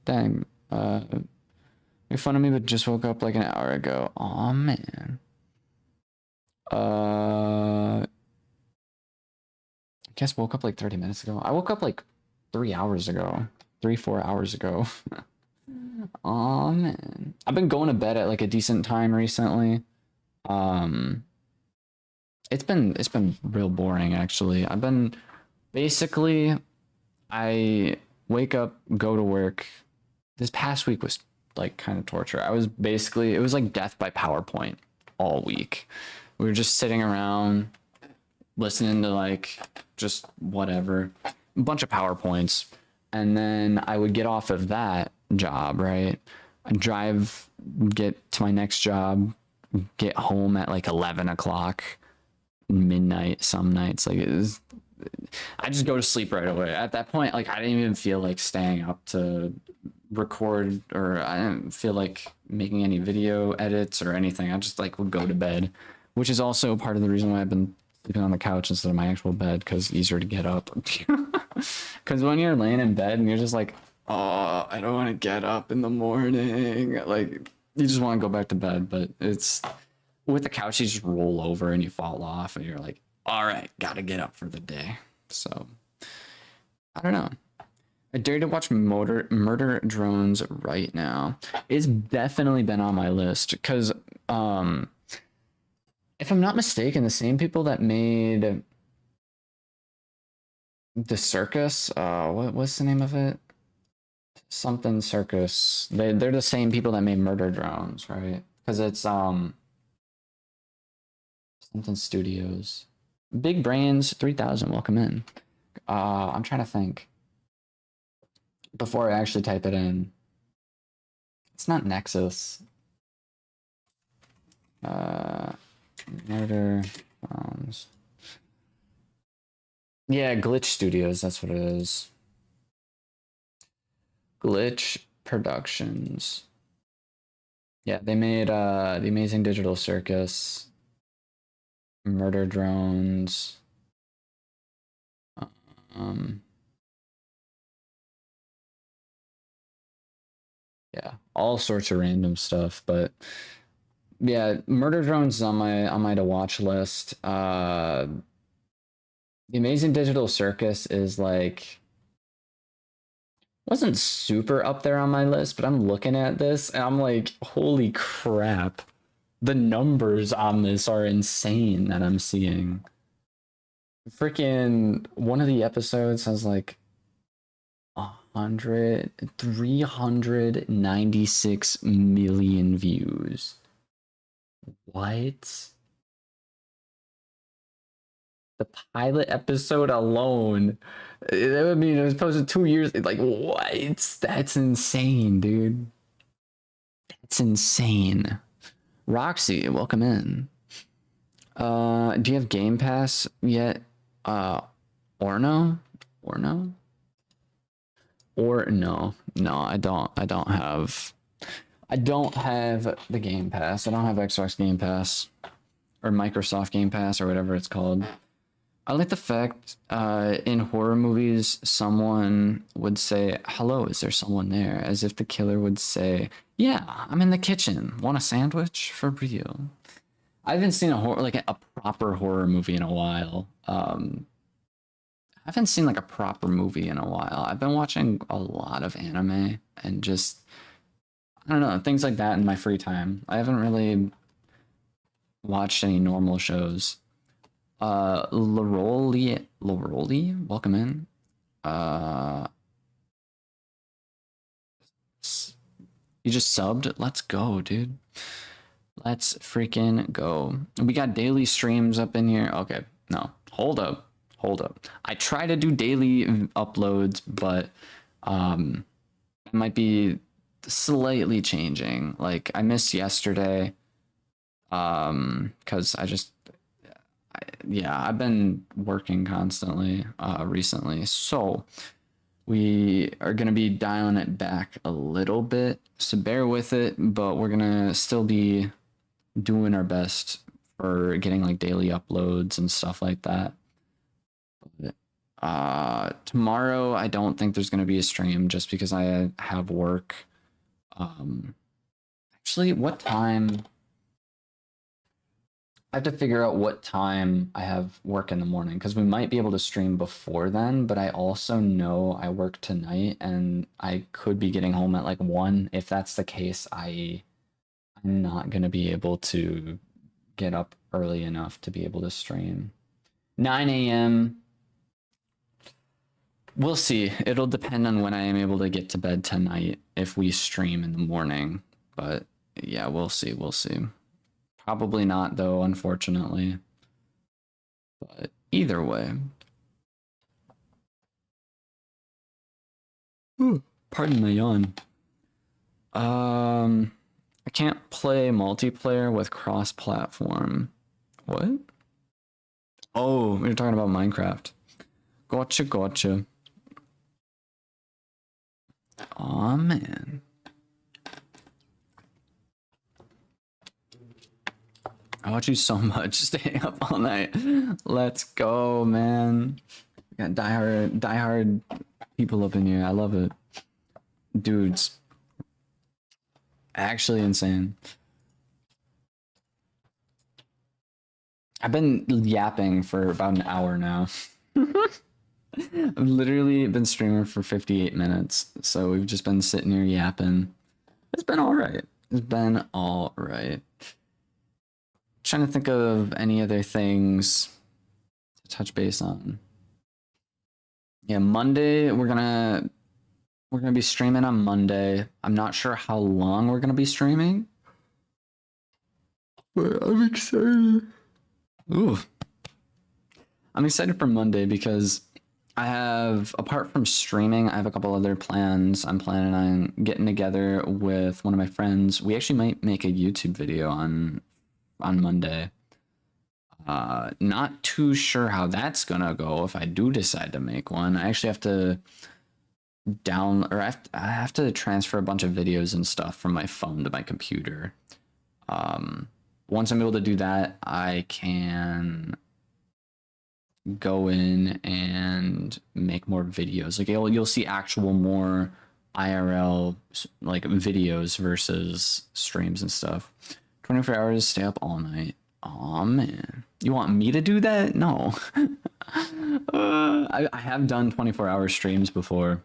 Dang. Make fun of me, but just woke up like an hour ago. Aw, man. I guess woke up like 30 minutes ago. I woke up like 3 hours ago. 4 hours ago. Aw, man. I've been going to bed at like a decent time recently. It's been real boring actually. I've been basically I wake up, go to work. This past week was like kind of torture. I was basically it was like death by PowerPoint all week. We were just sitting around listening to like just whatever, a bunch of PowerPoints, and then I would get off of that job, right? I'd drive, get to my next job, get home at like 11 o'clock, midnight some nights. Like it was, I just go to sleep right away. At that point, like I didn't even feel like staying up to record, or I didn't feel like making any video edits or anything. I just like would go to bed, which is also part of the reason why I've been sleeping on the couch instead of my actual bed, because easier to get up. Because when you're laying in bed and you're just like, oh, I don't want to get up in the morning, like you just want to go back to bed. But it's with the couch, you just roll over and you fall off and you're like, all right, gotta get up for the day. So I don't know. I dare to watch Murder Drones right now. It's definitely been on my list because if I'm not mistaken, the same people that made the circus, what's the name of it? Something Circus. They're the same people that made Murder Drones, right? Because it's something Studios. Big Brains 3000, welcome in. I'm trying to think before I actually type it in. It's not Nexus. Murder Drones. Yeah, Glitch Studios, that's what it is. Glitch Productions. Yeah, they made The Amazing Digital Circus, Murder Drones. Yeah, all sorts of random stuff, but yeah, Murder Drones is on my to watch list. The Amazing Digital Circus is like wasn't super up there on my list, but I'm looking at this and I'm like, holy crap. The numbers on this are insane that I'm seeing. Freaking one of the episodes has like 396 million views. What? The pilot episode alone. I mean, it was posted 2 years. Like, what? That's insane, dude. That's insane. Roxy, welcome in. Do you have Game Pass yet? Or no? Or no? Or no? No, I don't. I don't have the Game Pass. I don't have Xbox Game Pass or Microsoft Game Pass or whatever it's called. I like the fact in horror movies, someone would say, "Hello, is there someone there?" As if the killer would say, "Yeah, I'm in the kitchen. Want a sandwich for real?" I haven't seen a proper horror movie in a while. I haven't seen like a proper movie in a while. I've been watching a lot of anime and just I don't know, things like that in my free time. I haven't really watched any normal shows. Laroli, welcome in. You just subbed? Let's go, dude. Let's freaking go. We got daily streams up in here. Okay, no, hold up. I try to do daily uploads, but it might be slightly changing. Like I missed yesterday because I've been working constantly recently, so we are gonna be dialing it back a little bit, so bear with it, but we're gonna still be doing our best for getting like daily uploads and stuff like that. Tomorrow I don't think there's gonna be a stream just because I have work. Actually, what time? I have to figure out what time I have work in the morning because we might be able to stream before then, but I also know I work tonight and I could be getting home at like 1. If that's the case, I'm not going to be able to get up early enough to be able to stream. 9 a.m. We'll see. It'll depend on when I am able to get to bed tonight if we stream in the morning. But yeah, we'll see. We'll see. Probably not, though, unfortunately. But either way. Ooh, pardon my yawn. I can't play multiplayer with cross-platform. What? Oh, we were talking about Minecraft. Gotcha. Aw, man. I watch you so much staying up all night. Let's go, man. We got diehard people up in here. I love it. Dudes. Actually insane. I've been yapping for about an hour now. I've literally been streaming for 58 minutes. So we've just been sitting here yapping. It's been all right. Trying to think of any other things to touch base on. Yeah, Monday we're gonna be streaming on Monday. I'm not sure how long we're gonna be streaming, but I'm excited. Ooh, I'm excited for Monday because apart from streaming, I have a couple other plans. I'm planning on getting together with one of my friends. We actually might make a YouTube video on Monday. Not too sure how that's gonna go if I do decide to make one. I actually have to I have to transfer a bunch of videos and stuff from my phone to my computer. Once I'm able to do that, I can go in and make more videos. Like you'll see actual more IRL like videos versus streams and stuff. 24 hours, stay up all night. Aw, man. You want me to do that? No. I have done 24-hour streams before.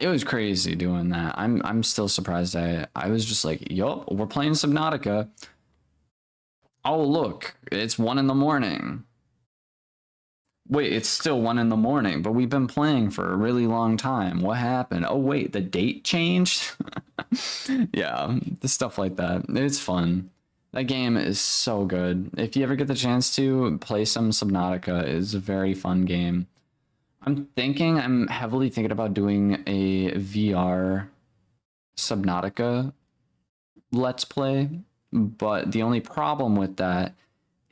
It was crazy doing that. I'm still surprised. I was just like, yup, we're playing Subnautica. Oh, look, it's 1 a.m. Wait, it's still 1 a.m, but we've been playing for a really long time. What happened? Oh, wait, the date changed? Yeah, the stuff like that. It's fun. That game is so good. If you ever get the chance to play some Subnautica, it's a very fun game. I'm heavily thinking about doing a VR Subnautica Let's Play, but the only problem with that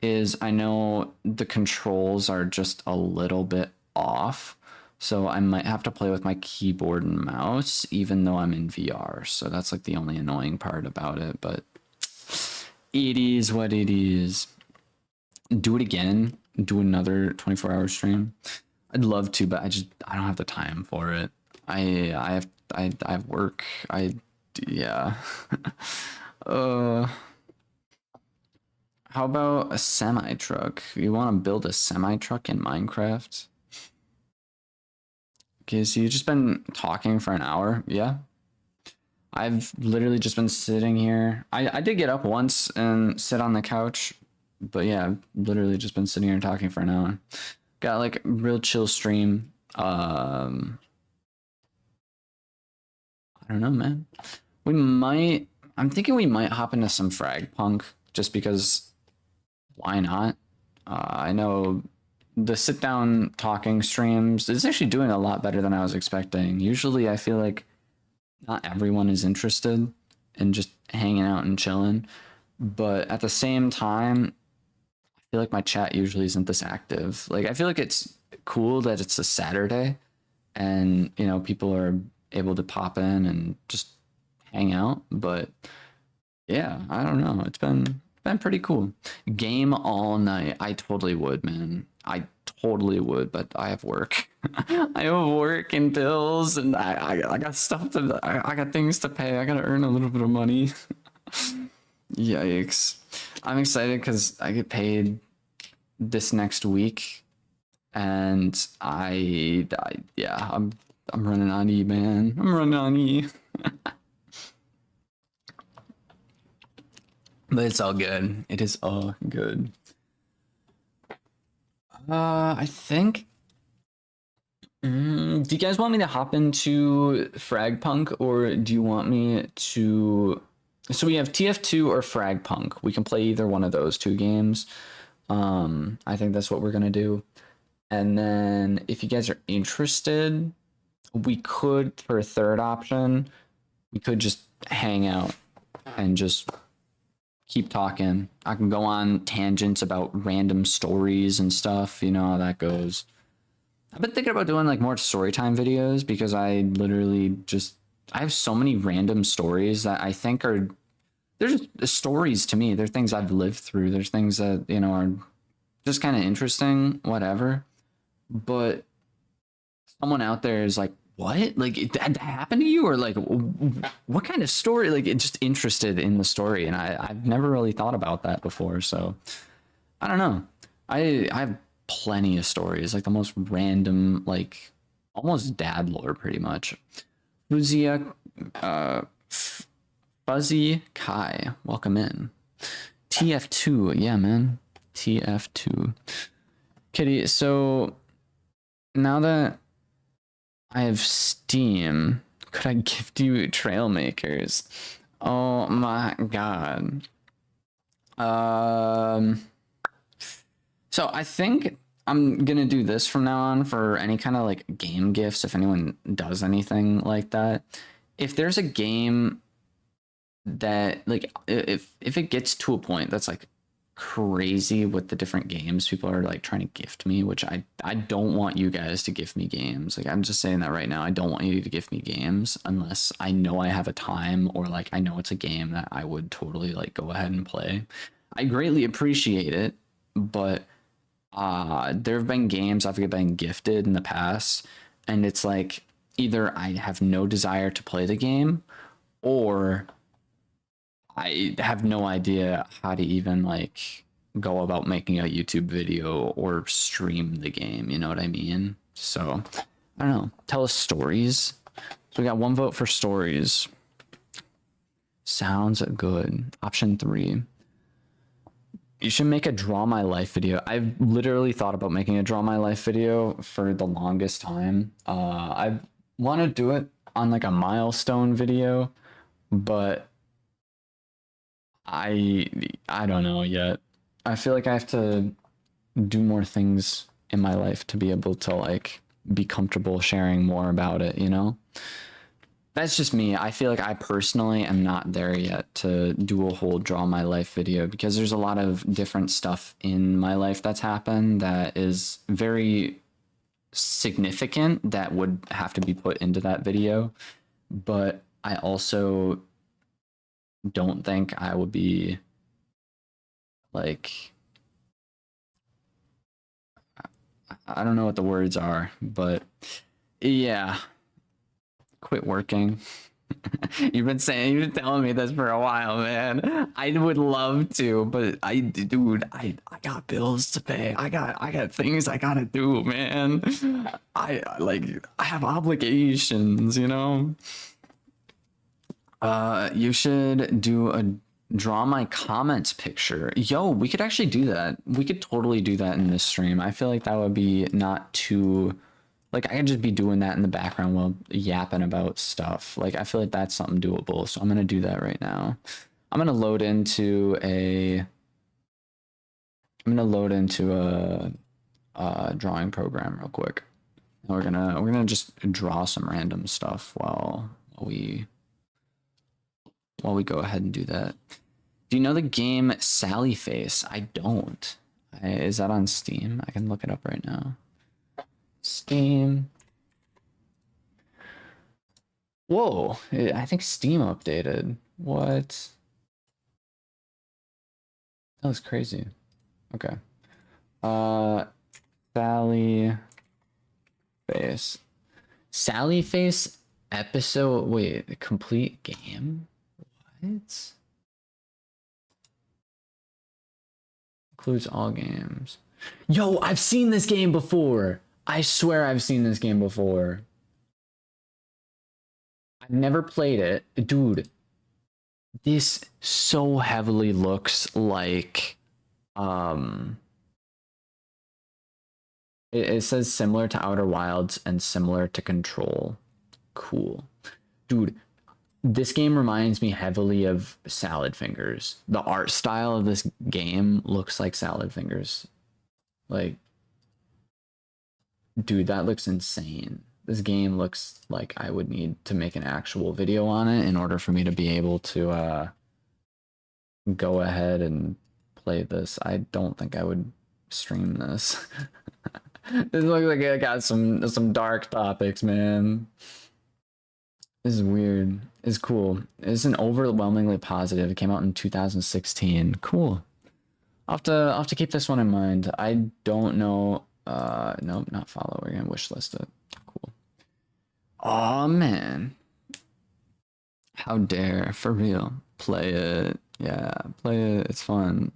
is I know the controls are just a little bit off. So I might have to play with my keyboard and mouse, even though I'm in VR. So that's like the only annoying part about it, but it is what it is. Do it again. Do another 24-hour stream. I'd love to, but I don't have the time for it. I have work. Yeah. How about a semi truck? You want to build a semi truck in Minecraft? Okay, so you've just been talking for an hour. Yeah. I've literally just been sitting here. I did get up once and sit on the couch, but yeah, I've literally just been sitting here and talking for an hour. Got like real chill stream. I don't know, man. I'm thinking we might hop into some frag punk just because why not? I know the sit down talking streams is actually doing a lot better than I was expecting. Usually I feel like not everyone is interested in just hanging out and chilling, but at the same time, I feel like my chat usually isn't this active. Like I feel like it's cool that it's a Saturday and you know people are able to pop in and just hang out, but yeah, I don't know. It's been pretty cool. Game all night. I totally would, man. I totally would, but I have work. I have work and bills, and I got stuff to I got things to pay. I gotta earn a little bit of money. Yikes! I'm excited because I get paid this next week, and yeah, I'm running on E, man. I'm running on E. But it's all good. It is all good. I think. Do you guys want me to hop into Frag Punk or do you want me to? So we have TF2 or Frag Punk. We can play either one of those two games. I think that's what we're gonna do. And then if you guys are interested, we could, for a third option, we could just hang out and just keep talking. I can go on tangents about random stories and stuff. You know how that goes. I've been thinking about doing like more story time videos because I have so many random stories that I think they're just stories to me. They're things I've lived through. There's things that, you know, are just kind of interesting, whatever. But someone out there is like, what? Like that happened to you? Or like, what kind of story? Like just interested in the story. And I've never really thought about that before. So I don't know. I have plenty of stories, like the most random, like almost dad lore pretty much. Fuzia, Fuzzy Kai, welcome in. TF2, yeah, man. TF2. Kitty, so now that I have Steam, could I gift you Trailmakers? Oh my god. So I think I'm gonna do this from now on for any kind of like game gifts, if anyone does anything like that. If there's a game that like if it gets to a point that's like crazy with the different games people are like trying to gift me, which I don't want you guys to gift me games. Like I'm just saying that right now. I don't want you to gift me games unless I know I have a time or like I know it's a game that I would totally like go ahead and play. I greatly appreciate it, but there have been games I've been gifted in the past and it's like either I have no desire to play the game or I have no idea how to even like go about making a YouTube video or stream the game, you know what I mean? So I don't know. Tell us stories. So we got one vote for stories. Sounds good. Option 3. You should make a draw my life video. I've literally thought about making a draw my life video for the longest time. I want to do it on like a milestone video but I don't know yet. I feel like I have to do more things in my life to be able to like be comfortable sharing more about it, you know? That's just me. I feel like I personally am not there yet to do a whole draw my life video because there's a lot of different stuff in my life that's happened that is very significant that would have to be put into that video. But I also don't think I would be like, I don't know what the words are, but yeah, quit working. You've been telling me this for a while, man. I would love to, but dude, I got bills to pay. I got things I gotta do, man. I have obligations, you know. You should do a draw my comments picture. Yo, we could actually do that. We could totally do that in this stream. I feel like that would be not too, like I could just be doing that in the background while yapping about stuff. Like I feel like that's something doable. So I'm gonna do that right now. I'm gonna load into a drawing program real quick. And we're gonna just draw some random stuff while we go ahead and do that. Do you know the game Sally Face? I don't. Is that on Steam? I can look it up right now. Steam. Whoa, I think Steam updated. What? That was crazy. Okay. Sally Face. Sally Face episode. Wait, complete game? What? Includes all games. Yo, I've seen this game before. I swear I've seen this game before. I've never played it. Dude, this so heavily looks like it says similar to Outer Wilds and similar to Control. Cool. Dude, this game reminds me heavily of Salad Fingers. The art style of this game looks like Salad Fingers. Like, dude, that looks insane. This game looks like I would need to make an actual video on it in order for me to be able to go ahead and play this. I don't think I would stream this. This looks like it got some dark topics, man. This is weird. It's cool. It's an overwhelmingly positive. It came out in 2016. Cool. I'll have to keep this one in mind. I don't know. Nope, not follow. We're gonna wishlist it. Cool. Oh man. How dare, for real. Play it. Yeah, play it. It's fun.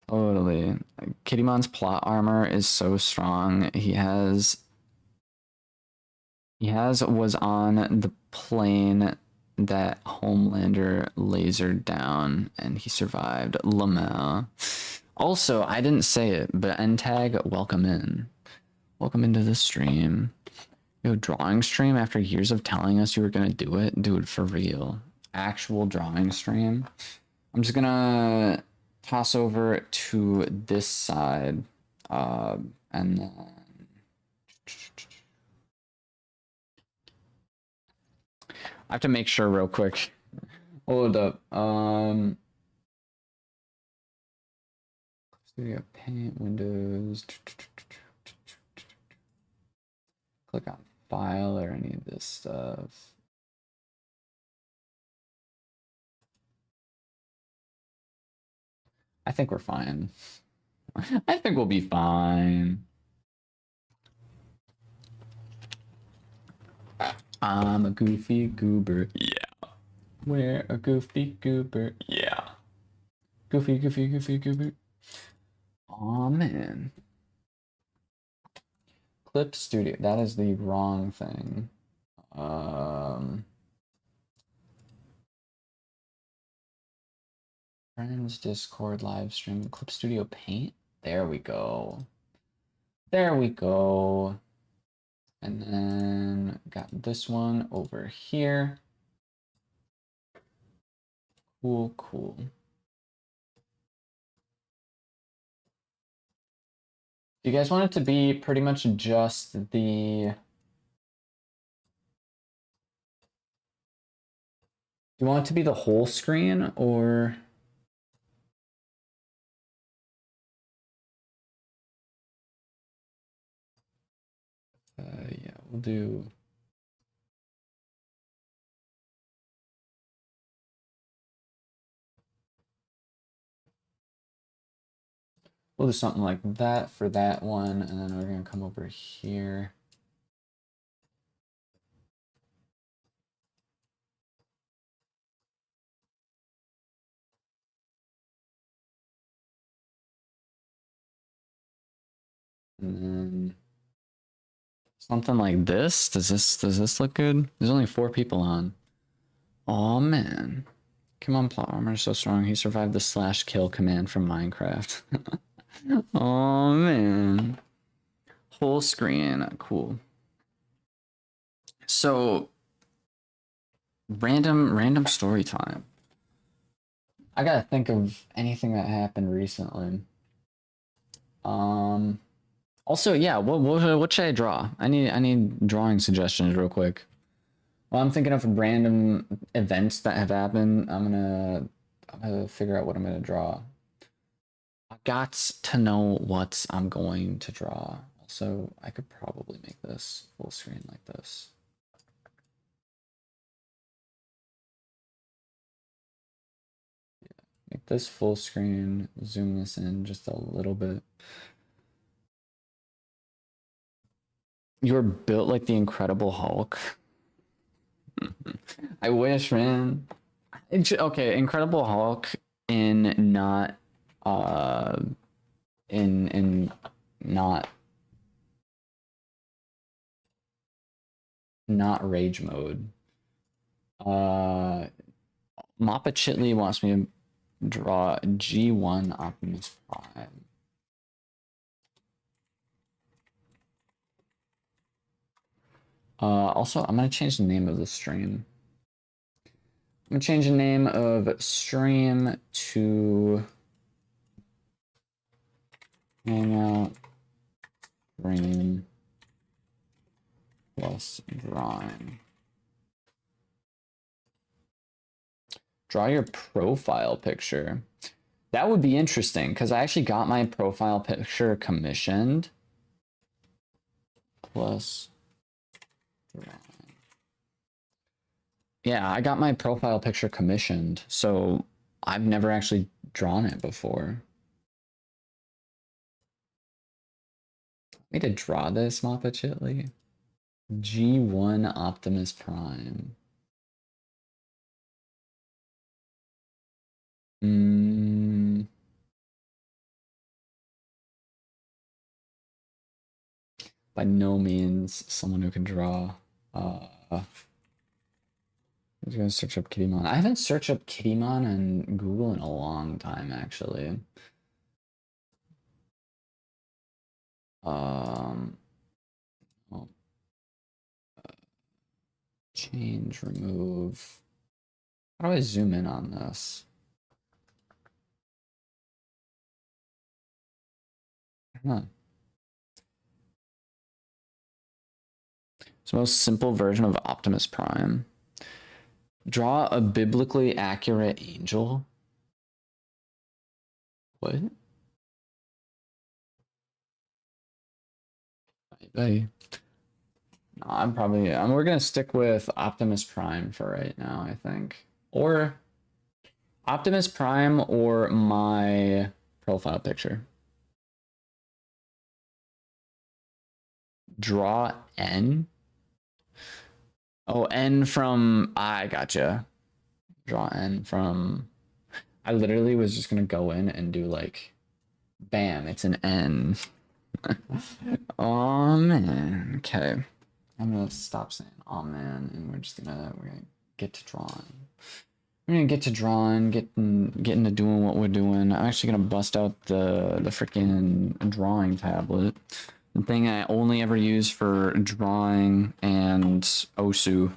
Totally. Kittymon's plot armor is so strong. Was on the plane that Homelander lasered down and he survived. Lamau. Also, I didn't say it, but NTAG, welcome in. Welcome into the stream. Yo, drawing stream after years of telling us you were gonna do it? Dude, for real. Actual drawing stream. I'm just gonna toss over to this side. And then I have to make sure real quick. Hold up. Studio Paint, Windows. Click on File or any of this stuff. I think we're fine. I think we'll be fine. I'm a goofy goober. Yeah. We're a goofy goober. Yeah. Goofy, goofy, goofy goober. Aw, man. Clip Studio. That is the wrong thing. Friends, Discord, live stream, Clip Studio Paint. There we go. There we go. And then got this one over here. Cool, cool. You guys want it to be pretty much just the... Do you want it to be the whole screen, or... yeah, we'll do... We'll do something like that for that one, and then we're gonna come over here. And then something like this. Does this look good? There's only 4 people on. Oh man. Come on, plot armor is so strong. He survived the slash kill command from Minecraft. Oh man. Whole screen. Cool. So random story time. I gotta think of anything that happened recently. Also, yeah, what should I draw? I need drawing suggestions real quick. Well, I'm thinking of random events that have happened. I'm gonna figure out what I'm gonna draw. I got to know what I'm going to draw. Also, I could probably make this full screen like this. Yeah, make this full screen, zoom this in just a little bit. You're built like the Incredible Hulk. I wish, man. Okay, Incredible Hulk in not in not rage mode. Mappa Chitley wants me to draw G1 Optimus Prime. Also, I'm gonna change the name of the stream. I'm gonna change the name of stream to hangout stream plus drawing. Draw your profile picture. That would be interesting because I actually got my profile picture commissioned. Plus drawing. Yeah, I got my profile picture commissioned, so I've never actually drawn it before. I need to draw this, Mappa Chitley. G1 Optimus Prime. By no means someone who can draw. I'm just gonna search up Kittymon. I haven't searched up Kittymon on Google in a long time, actually. Oh. Change, remove. How do I zoom in on this? I don't know. It's the most simple version of Optimus Prime. Draw a biblically accurate angel. What? Bye. No, we're gonna stick with Optimus Prime for right now, I think. Or Optimus Prime or my profile picture. Draw N. Oh, N from, I gotcha. Draw N from, I literally was just gonna go in and do like, bam, it's an N. Oh man, okay. I'm gonna stop saying oh man, and we're gonna get to drawing. We're gonna get to drawing, getting to doing what we're doing. I'm actually gonna bust out the freaking drawing tablet. The thing I only ever use for drawing and Osu.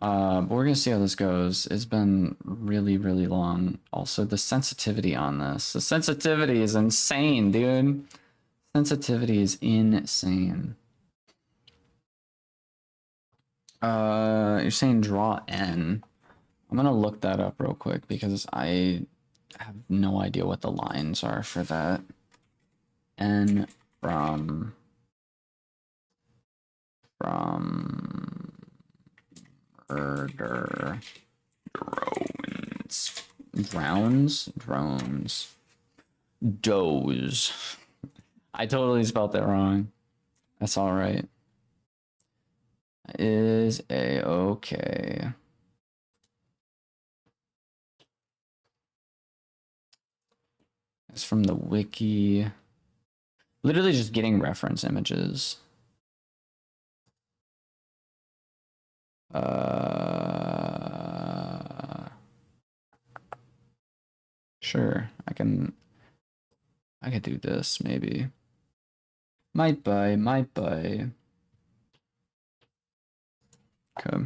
But we're gonna see how this goes. It's been really, really long. Also, the sensitivity on this. The sensitivity is insane, dude. Sensitivity is insane. You're saying draw N. I'm gonna look that up real quick because I have no idea what the lines are for that. N from murder drones does. I totally spelled that wrong. That's all right. Is a okay. It's from the wiki. Literally just getting reference images. Sure, I could do this maybe. Might buy. Okay.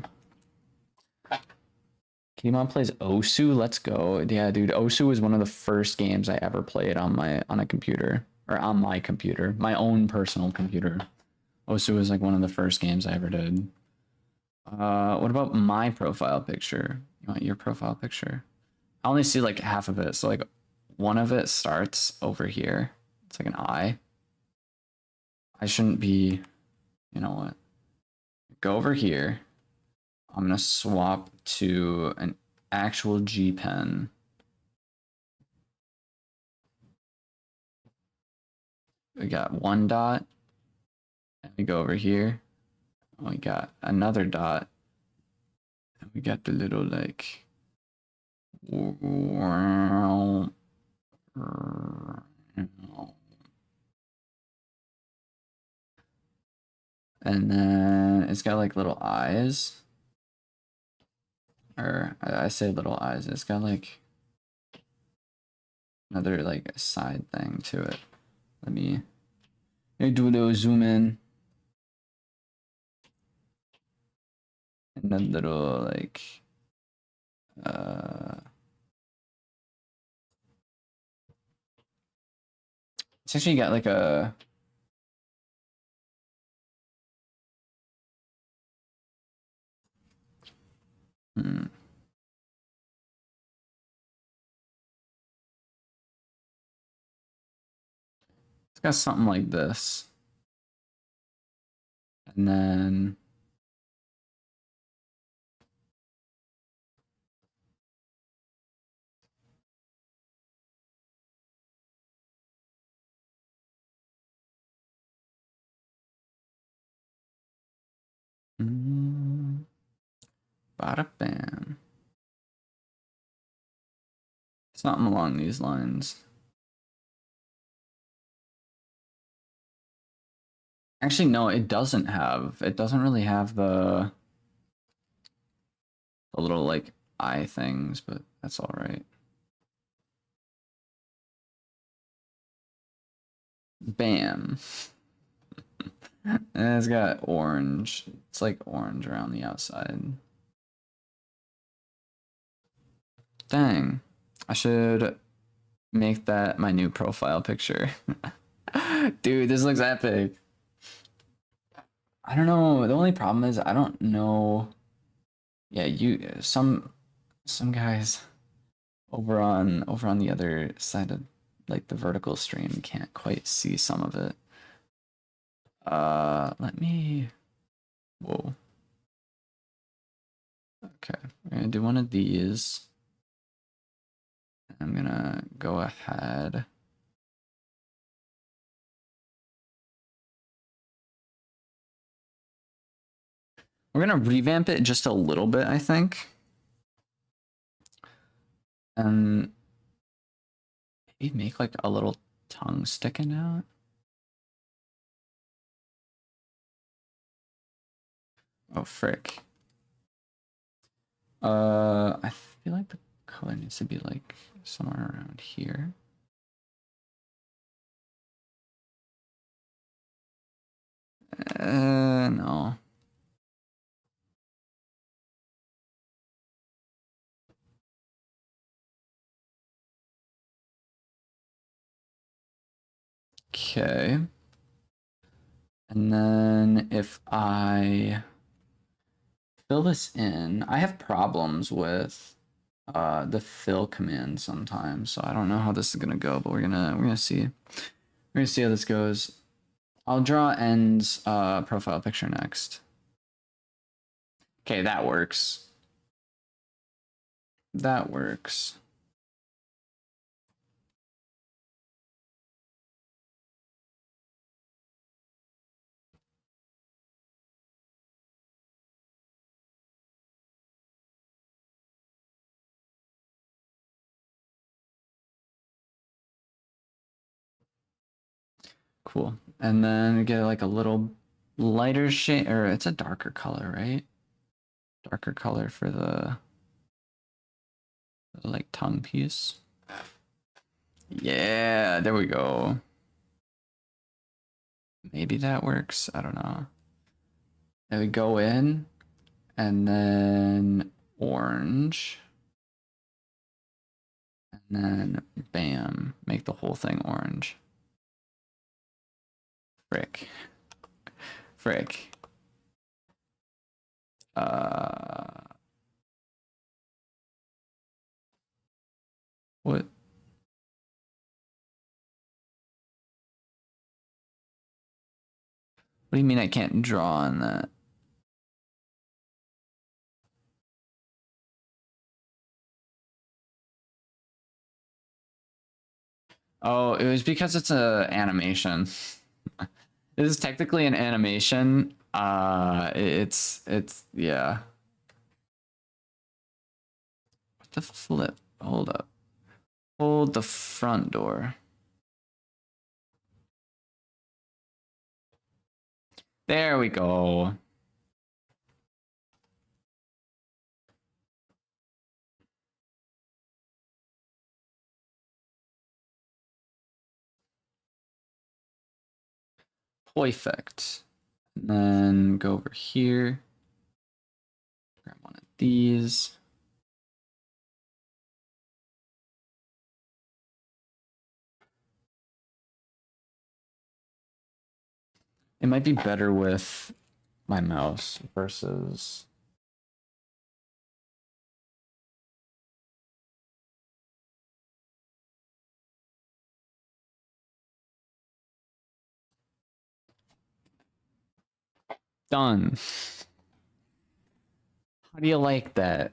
Kimon plays Osu. Let's go. Yeah, dude. Osu was one of the first games I ever played on a computer or on my computer, my own personal computer. Osu was like one of the first games I ever did. What about my profile picture? You want your profile picture? I only see like half of it. So like one of it starts over here. It's like an eye. I shouldn't be, you know what? Go over here. I'm gonna swap to an actual G pen. We got one dot. And we go over here. We got another dot. And we got the little like and then it's got like little eyes. Or I say little eyes. It's got like another like side thing to it. Let me do a little zoom in. And a little like it's actually got like a it's got something like this. And then bada bam. Something along these lines. Actually, no, it doesn't have. It doesn't really have the little like eye things, but that's all right. Bam. And it's got orange. It's like orange around the outside. Dang. I should make that my new profile picture. Dude, this looks epic. I don't know. The only problem is I don't know. Yeah, some guys over on the other side of like the vertical stream can't quite see some of it. Let me. Whoa. Okay, we're gonna do one of these. I'm gonna go ahead. We're gonna revamp it just a little bit, I think. And maybe make like a little tongue sticking out. Oh, frick. I feel like the color needs to be like somewhere around here. No. Okay. And then if I fill this in, I have problems with the fill command sometimes, so I don't know how this is gonna go, but we're gonna see. We're gonna see how this goes. I'll draw N's profile picture next. Okay, that works. That works. Cool. And then get like a little lighter shade, or it's a darker color, right? Darker color for the like tongue piece. Yeah, there we go. Maybe that works. I don't know. And we go in and then orange. And then bam, make the whole thing orange. Frick. Frick. What? What do you mean I can't draw on that? Oh, it was because it's a animation. This is technically an animation. It's yeah. What the flip? Hold up. Hold the front door. There we go. Perfect. And then go over here. Grab one of these. It might be better with my mouse versus. Done. How do you like that?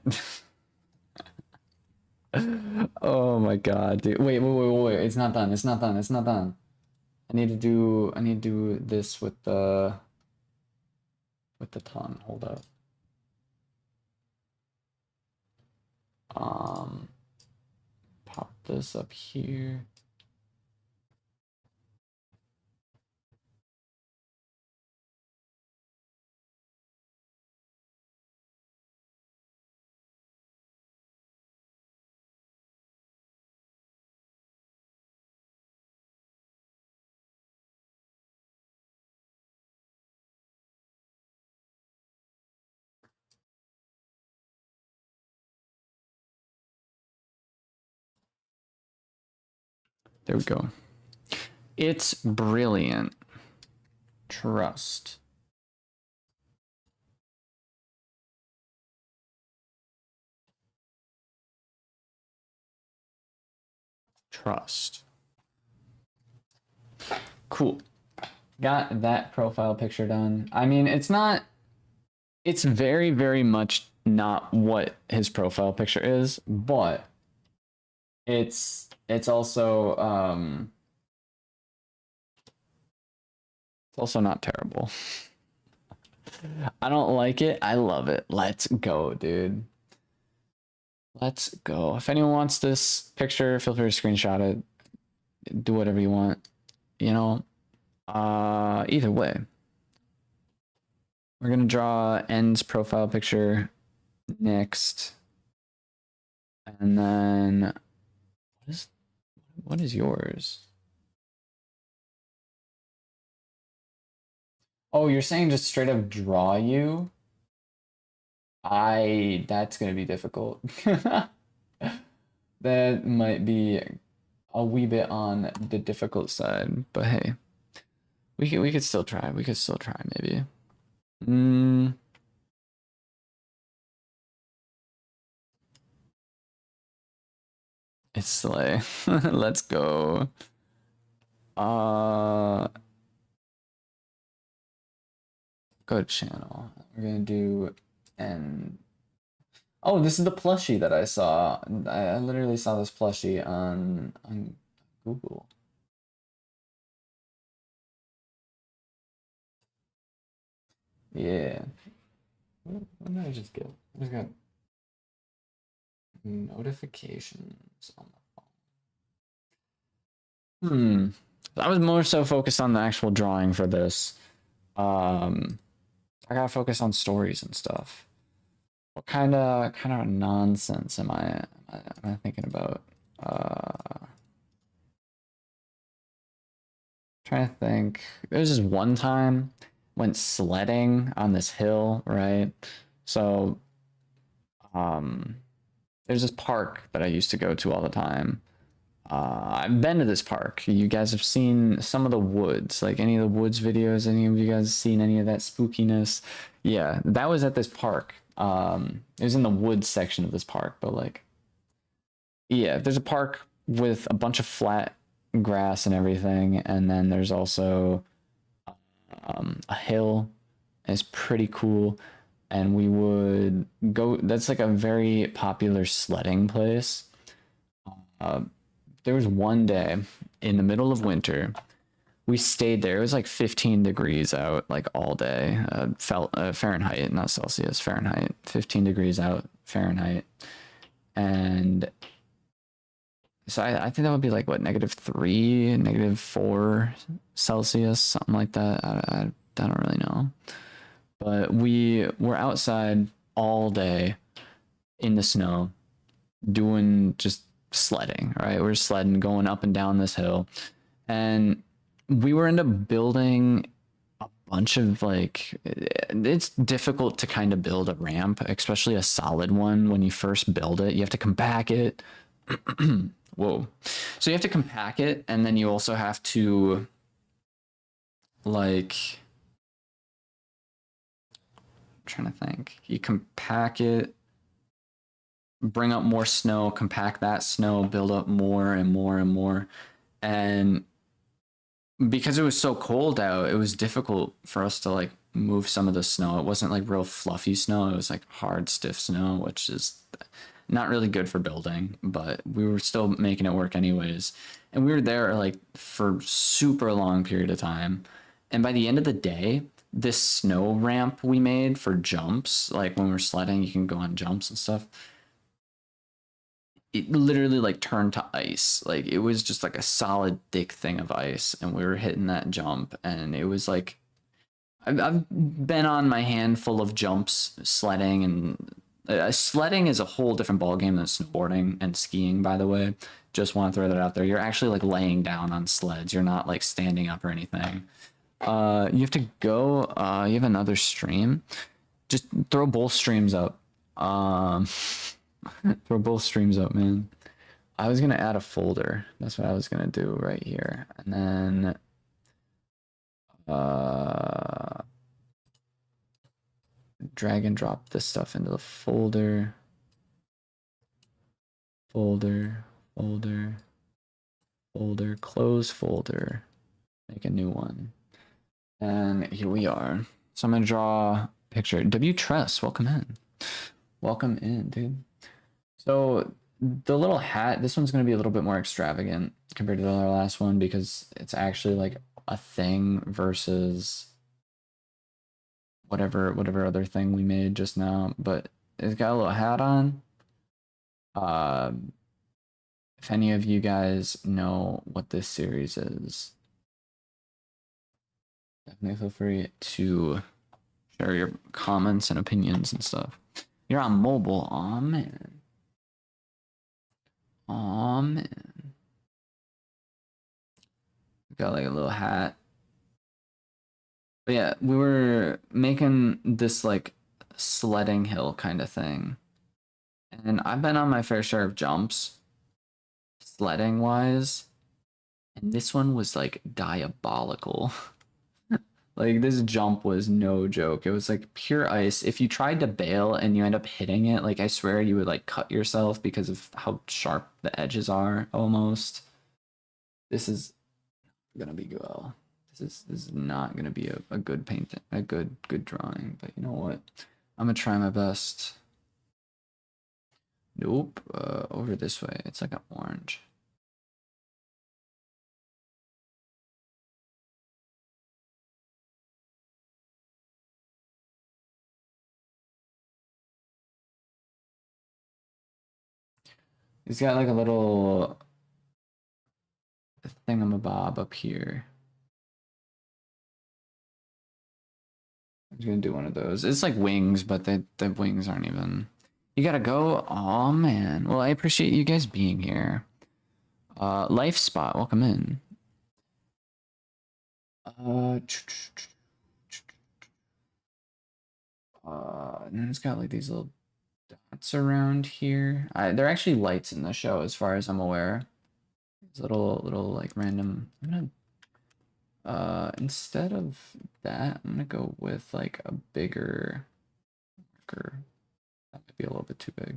Oh my god, dude. Wait. It's not done. It's not done. It's not done. I need to do this with the tongue. Hold up. Pop this up here. There we go. It's brilliant. Trust. Trust. Cool. Got that profile picture done. I mean, it's very, very much not what his profile picture is, but it's also it's also not terrible. I don't like it. I love it. Let's go, dude. Let's go. If anyone wants this picture, feel free to screenshot it. Do whatever you want. You know, either way. We're gonna draw N's profile picture next. And then what is yours? Oh, you're saying just straight up draw you? That's gonna be difficult. That might be a wee bit on the difficult side, but hey, we could still try. We could still try maybe. Mm, it's Slay. Let's go. Uh, go to channel. We're gonna do and oh, this is the plushie that I saw. I literally saw this plushie on Google. Yeah. What did I just get? I just got notifications on the phone. I was more so focused on the actual drawing for this. I gotta focus on stories and stuff. What kind of nonsense am I thinking about? Trying to think. There's this one time went sledding on this hill, right? So um there's this park that I used to go to all the time. I've been to this park. You guys have seen some of the woods, like any of the woods videos. Any of you guys seen any of that spookiness? Yeah, that was at this park. It was in the woods section of this park, but like, yeah, there's a park with a bunch of flat grass and everything, and then there's also a hill. It's pretty cool, and we would go. That's like a very popular sledding place. Uh, there was one day in the middle of winter. We stayed there. It was like 15 degrees out, like all day. Felt Fahrenheit, not Celsius. Fahrenheit. 15 degrees out Fahrenheit, and so I think that would be like what, -3, -4 Celsius, something like that. I don't really know, but we were outside all day in the snow doing just sledding, right? We're sledding, going up and down this hill, and we were end up building a bunch of like, it's difficult to kind of build a ramp, especially a solid one. When you first build it, you have to compact it. Whoa. So you have to compact it, and then you also have to like, I'm trying to think. You compact it, bring up more snow, compact that snow, build up more and more and more. And because it was so cold out, it was difficult for us to like move some of the snow. It wasn't like real fluffy snow. It was like hard, stiff snow, which is not really good for building, but we were still making it work anyways. And we were there like for super long period of time. And by the end of the day, this snow ramp we made for jumps, like when we're sledding, you can go on jumps and stuff. It literally like turned to ice. Like it was just like a solid thick thing of ice, and we were hitting that jump, and it was like I've been on my handful of jumps sledding, and sledding is a whole different ballgame than snowboarding and skiing, by the way. Just want to throw that out there. You're actually like laying down on sleds. You're not like standing up or anything. You have to go. You have another stream. Just throw both streams up. Throw both streams up, man. I was gonna add a folder. That's what I was gonna do right here, and then drag and drop this stuff into the folder. Folder, close folder, make a new one. And here we are. So I'm gonna draw a picture. W Tress, welcome in. Welcome in, dude. So the little hat, this one's gonna be a little bit more extravagant compared to the last one because it's actually like a thing versus whatever other thing we made just now. But it's got a little hat on. If any of you guys know what this series is, definitely feel free to share your comments and opinions and stuff. You're on mobile. Aw, man. Aw, man. Got like a little hat. But yeah, we were making this like sledding hill kind of thing. And I've been on my fair share of jumps. sledding wise, and this one was like diabolical. Like this jump was no joke. It was like pure ice. If you tried to bail and you end up hitting it, like I swear you would like cut yourself because of how sharp the edges are almost. This is gonna be well. This is not gonna be a good painting, a good drawing. But you know what? I'm gonna try my best. Nope. Over this way. It's like an orange. He's got like a little thingamabob up here. I'm just gonna do one of those. It's like wings, but the wings aren't even. You gotta go. Oh man. Well, I appreciate you guys being here. Life Spot, welcome in. And then it's got like these little dots around here. They're actually lights in the show, as far as I'm aware. These little like random. I'm gonna instead of that, I'm gonna go with like a bigger marker. That might be a little bit too big.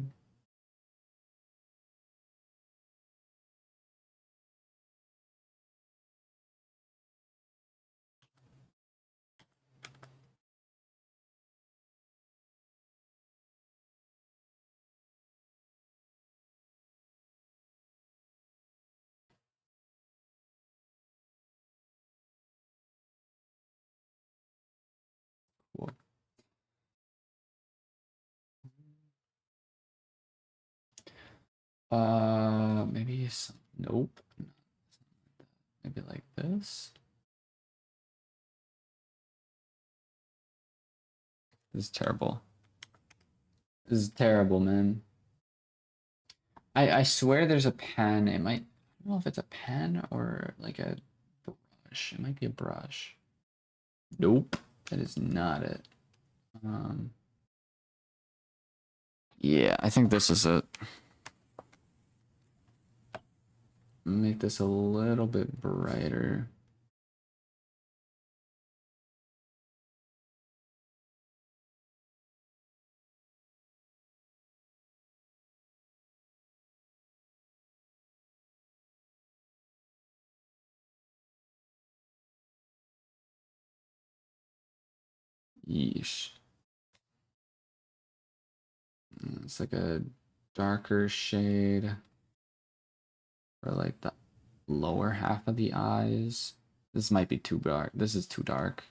Cool. Maybe some, nope. Maybe like this. This is terrible. This is terrible, man. I swear there's a pen. It might, I don't know if it's a pen or like a brush. It might be a brush. Nope, that is not it. Yeah, I think this is it. Make this a little bit brighter. Yeesh. It's like a darker shade for like the lower half of the eyes. This might be too dark. This is too dark.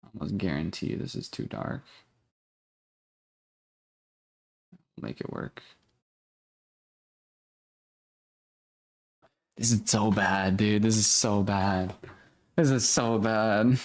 Almost guarantee this is too dark. Make it work. This is so bad, dude. This is so bad. This is so bad.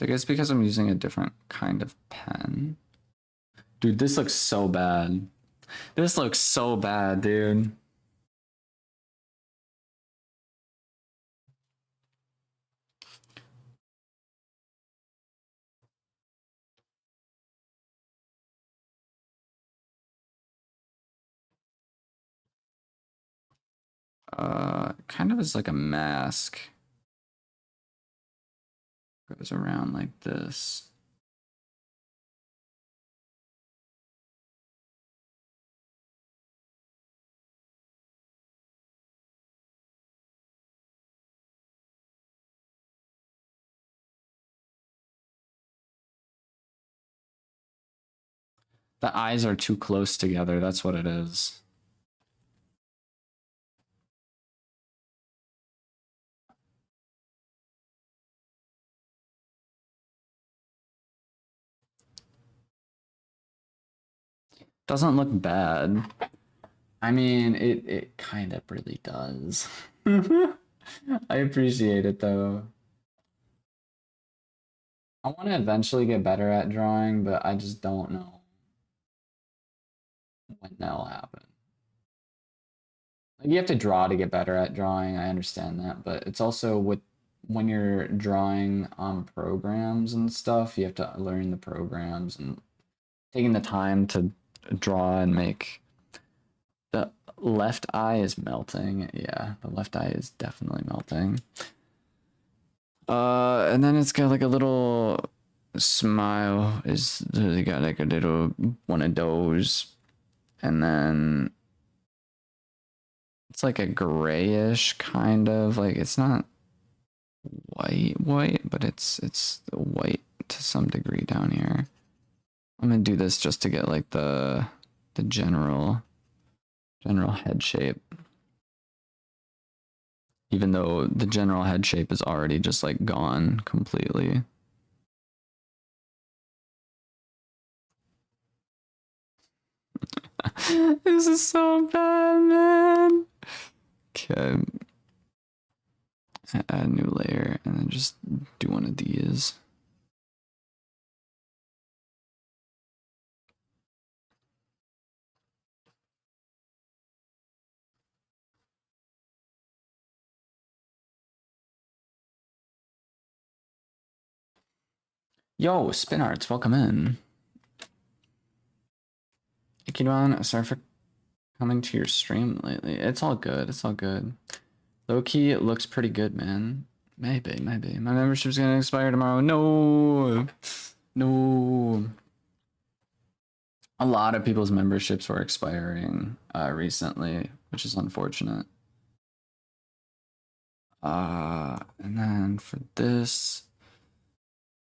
I guess because I'm using a different kind of pen. Dude, this looks so bad. This looks so bad, dude. Kind of is like a mask. Goes around like this. The eyes are too close together. That's what it is. Doesn't look bad. I mean, it kind of really does. I appreciate it though. I want to eventually get better at drawing, but I just don't know when that'll happen. Like, you have to draw to get better at drawing. I understand that, but it's also with when you're drawing on programs and stuff, you have to learn the programs and taking the time to draw and make. The left eye is melting. Yeah, the left eye is definitely melting. And then it's got like a little smile. Is got like a little one of those, and then it's like a grayish kind of like it's not white, but it's white to some degree down here. I'm gonna do this just to get like the general head shape. Even though the general head shape is already just like gone completely. This is so bad, man. Okay. Add a new layer and then just do one of these. Yo, Spin Arts, welcome in. Ikidon, sorry for coming to your stream lately. It's all good. It's all good. Low key, it looks pretty good, man. Maybe. My membership's gonna expire tomorrow. No. No. A lot of people's memberships were expiring recently, which is unfortunate. And then for this,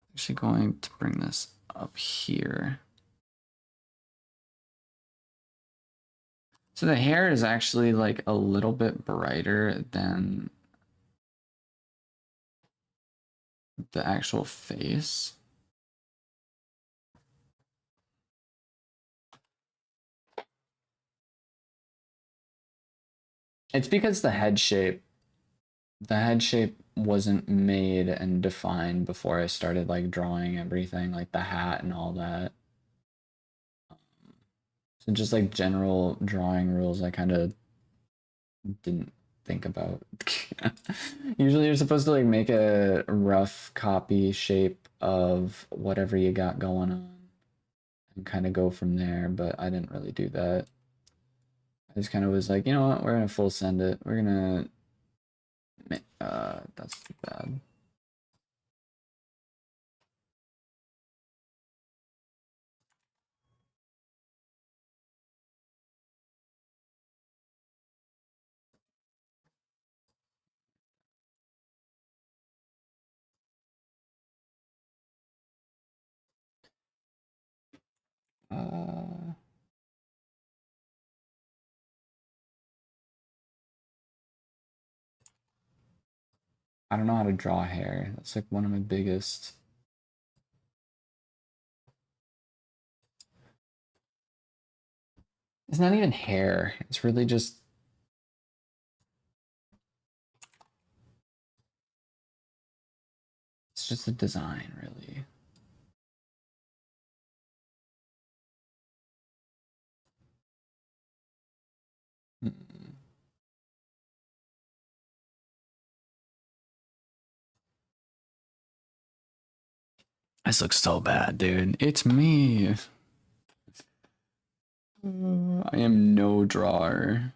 I'm actually going to bring this up here. So the hair is actually like a little bit brighter than the actual face. It's because the head shape wasn't made and defined before I started like drawing everything, like the hat and all that. So just like general drawing rules I kind of didn't think about. Usually you're supposed to like make a rough copy shape of whatever you got going on and kind of go from there, but I didn't really do that. I just kind of was like, you know what, we're gonna full send it. We're gonna that's too bad. I don't know how to draw hair. That's like one of my biggest. It's not even hair. It's really just. It's just a design, really. This looks so bad, dude. It's me. I am no drawer.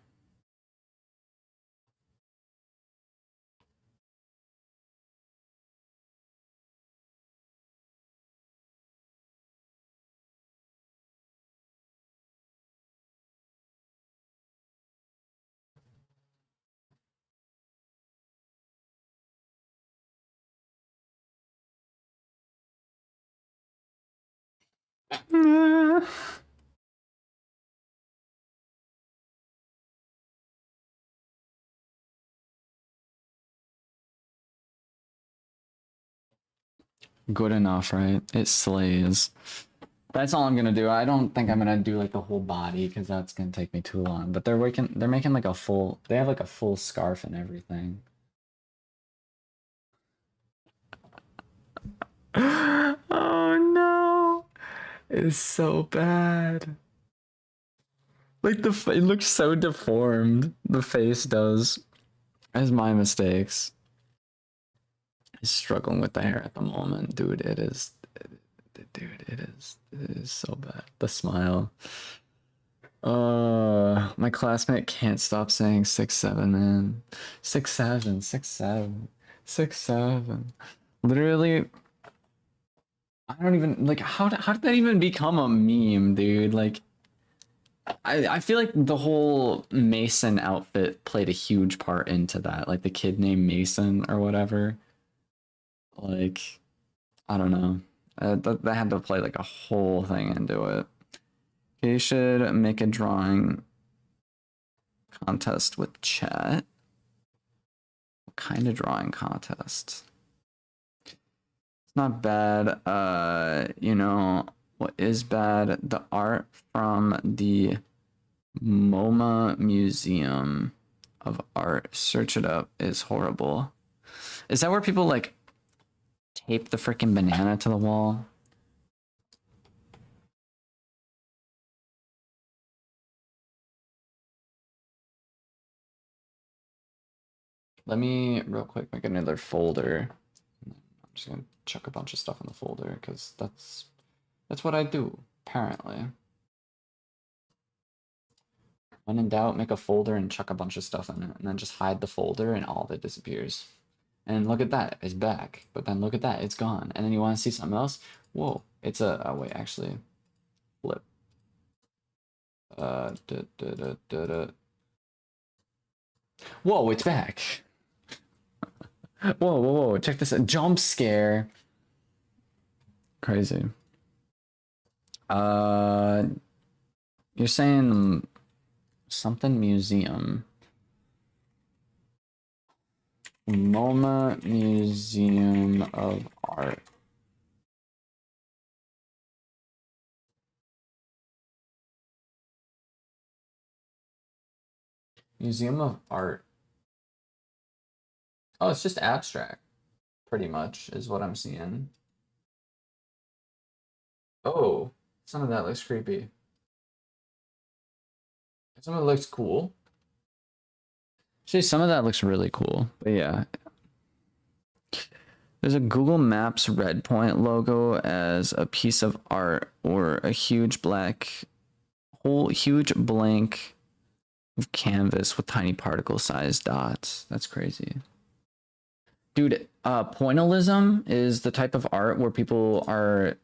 Good enough, right? It slays. That's all I'm gonna do. I don't think I'm gonna do like the whole body because that's gonna take me too long. But they're making like a full. They have like a full scarf and everything. It's so bad. Like it looks so deformed. The face does. As my mistakes. He's struggling with the hair at the moment, dude. It is, dude. It is so bad. The smile. My classmate can't stop saying 6'7", man. 6'7", 6'7", 6'7". Literally, I don't even like how did that even become a meme, dude? Like, I feel like the whole Mason outfit played a huge part into that. Like the kid named Mason or whatever. Like, I don't know. That had to play like a whole thing into it. You should make a drawing contest with chat. What kind of drawing contest? It's not bad. You know what is bad? The art from the MoMA Museum of Art. Search it up. Is horrible. Is that where people like tape the freaking banana to the wall? Let me real quick make another folder. I'm just gonna chuck a bunch of stuff in the folder because that's what I do, apparently. When in doubt, make a folder and chuck a bunch of stuff in it, and then just hide the folder and all of it disappears. And look at that, it's back. But then look at that, it's gone. And then you want to see something else? Whoa, it's a, oh wait, actually, flip. Da, da, da, da, da. Whoa, it's back. Whoa, check this out. Jump scare. Crazy. You're saying something museum. MoMA Museum of Art. Museum of Art. Oh, it's just abstract, pretty much, is what I'm seeing. Oh, some of that looks creepy. Some of it looks cool. Actually, some of that looks really cool. But yeah. There's a Google Maps red point logo as a piece of art or a huge blank of canvas with tiny particle-sized dots. That's crazy. Dude, pointillism is the type of art where people are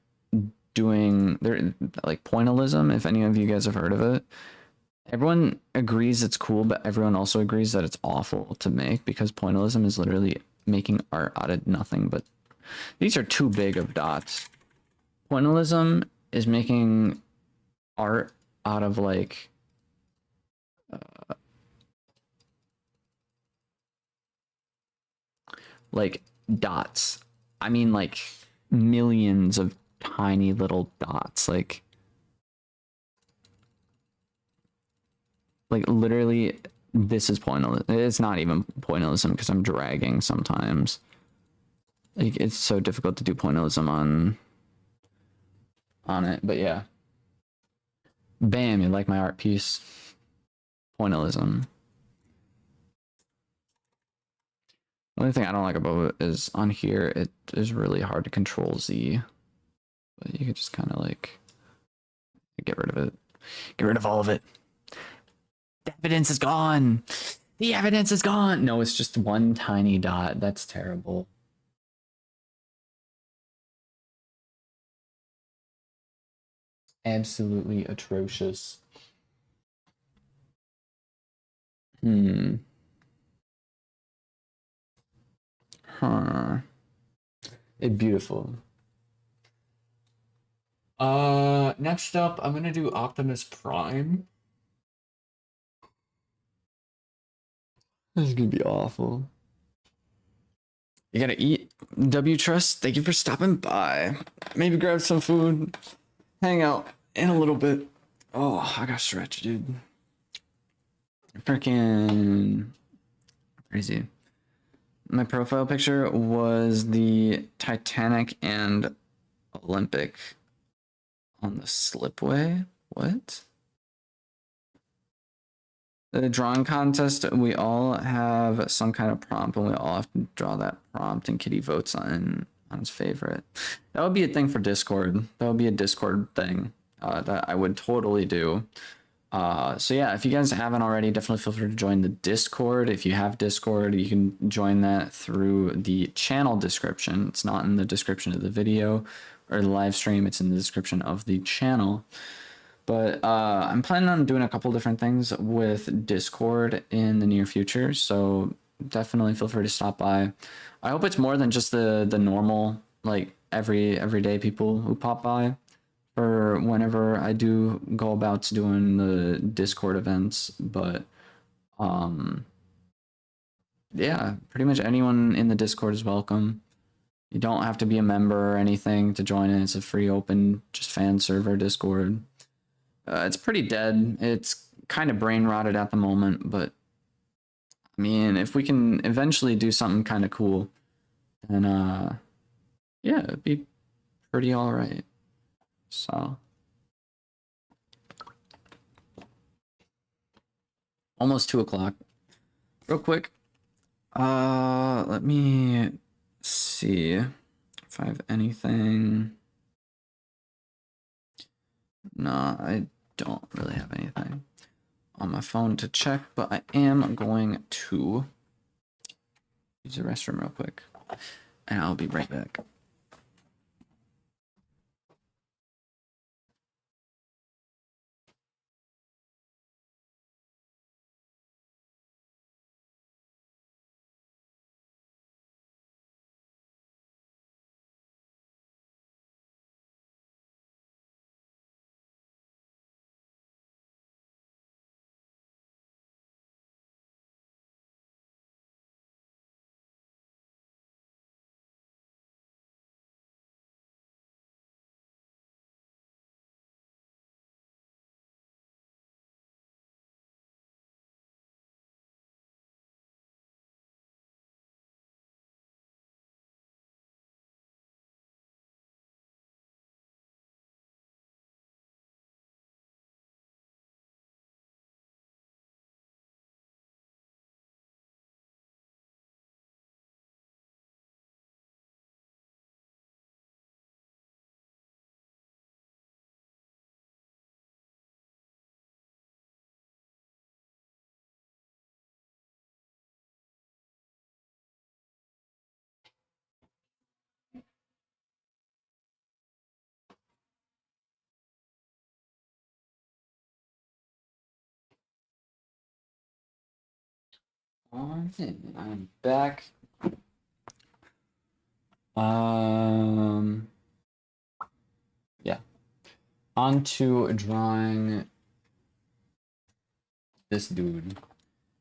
doing, they're like pointillism, if any of you guys have heard of it. Everyone agrees it's cool, but everyone also agrees that it's awful to make because pointillism is literally making art out of nothing. But these are too big of dots. Pointillism is making art out of like dots. I mean like millions of tiny little dots. Like literally this is pointillism. It's not even pointillism because I'm dragging sometimes. Like it's so difficult to do pointillism on it, but yeah. Bam, you like my art piece. Pointillism. The only thing I don't like about it is on here it is really hard to control Z. But you can just kind of like get rid of it. Get rid of all of it. The evidence is gone. The evidence is gone. No, it's just one tiny dot. That's terrible. Absolutely atrocious. Huh. It's beautiful. Next up, I'm gonna do Optimus Prime. This is gonna be awful. You gotta eat. W Trust, thank you for stopping by. Maybe grab some food, hang out in a little bit. Oh, I got stretched, dude. Freaking crazy. My profile picture was the Titanic and Olympic On the slipway? What? The drawing contest, we all have some kind of prompt, and we all have to draw that prompt, and Kitty votes on his favorite. That would be a thing for Discord. That would be a Discord thing that I would totally do. So yeah, if you guys haven't already, definitely feel free to join the Discord. If you have Discord, you can join that through the channel description. It's not in the description of the video or the live stream. It's in the description of the channel. But I'm planning on doing a couple different things with Discord in the near future, so definitely feel free to stop by. I hope it's more than just the normal, like everyday people who pop by for whenever I do go about doing the Discord events. But yeah, pretty much anyone in the Discord is welcome. You don't have to be a member or anything to join it. It's a free, open, just fan server Discord. It's pretty dead. It's kind of brain rotted at the moment, but I mean, if we can eventually do something kind of cool, then yeah, it'd be pretty all right. So almost 2 o'clock. Real quick, let me see if I have anything. No, I don't really have anything on my phone to check, but I am going to use the restroom real quick, and I'll be right back. I'm back. Yeah. On to drawing this dude.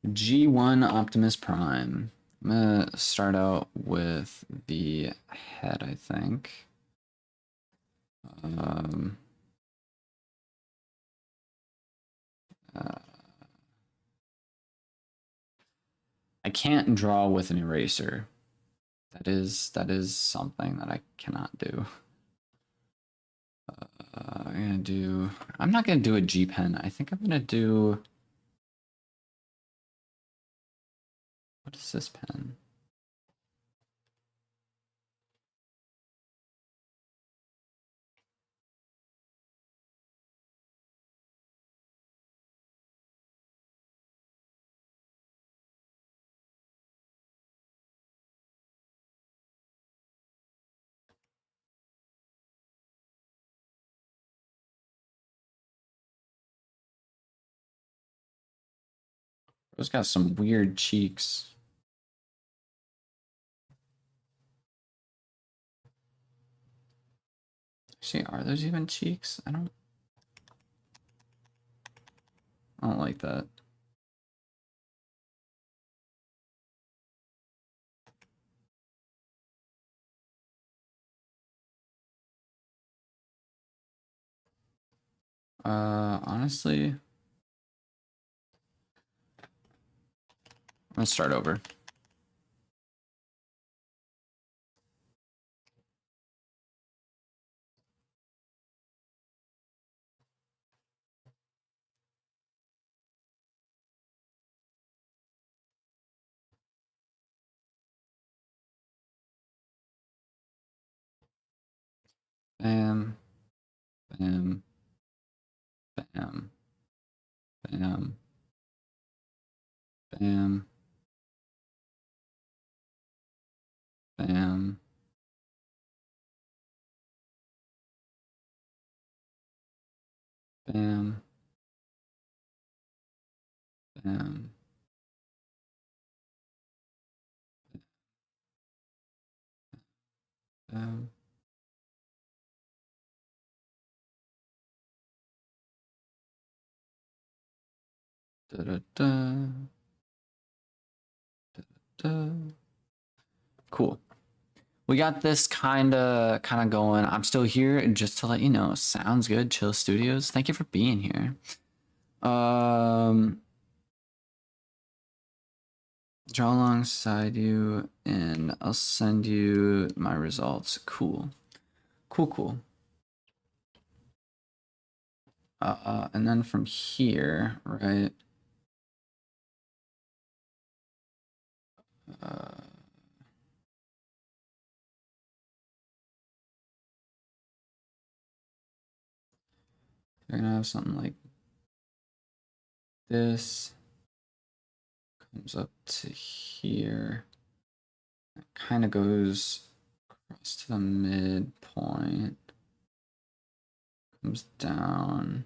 G1 Optimus Prime. I'm gonna start out with the head, I think. I can't draw with an eraser. That is something that I cannot do. I'm not gonna do a G pen. I think I'm gonna do. What is this pen? It's got some weird cheeks. Actually, are those even cheeks? I don't like that. Honestly, I'm gonna start over. Bam. Bam. Bam. Bam. Bam. Bam. Bam. Bam. Bam. Da da da. Da da. Cool. We got this kind of going. I'm still here, and just to let you know, sounds good. Chill Studios. Thank you for being here. Draw alongside you, and I'll send you my results. Cool. Cool. And then from here, right? You're gonna have something like this. Comes up to here. It kind of goes across to the midpoint. Comes down.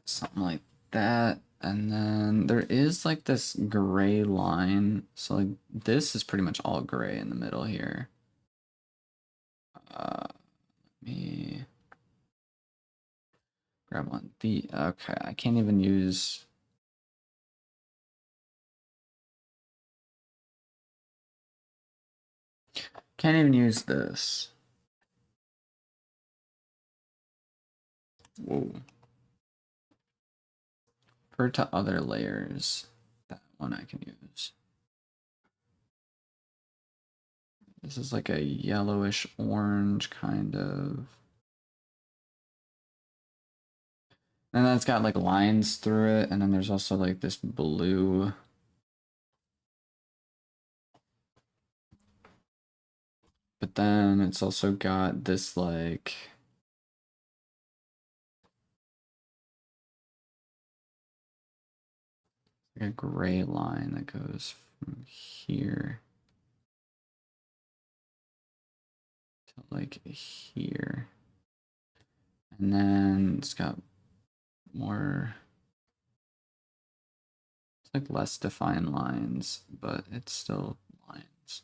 Something like that. And then there is like this gray line. So like this is pretty much all gray in the middle here. Let me grab one. Okay, I can't even use. Can't even use this. Whoa. Refer to other layers. That one I can use. This is like a yellowish orange kind of. And then it's got like lines through it, and then there's also like this blue. But then it's also got this like a gray line that goes from here to like here. And then it's got more, it's like less defined lines, but it's still lines.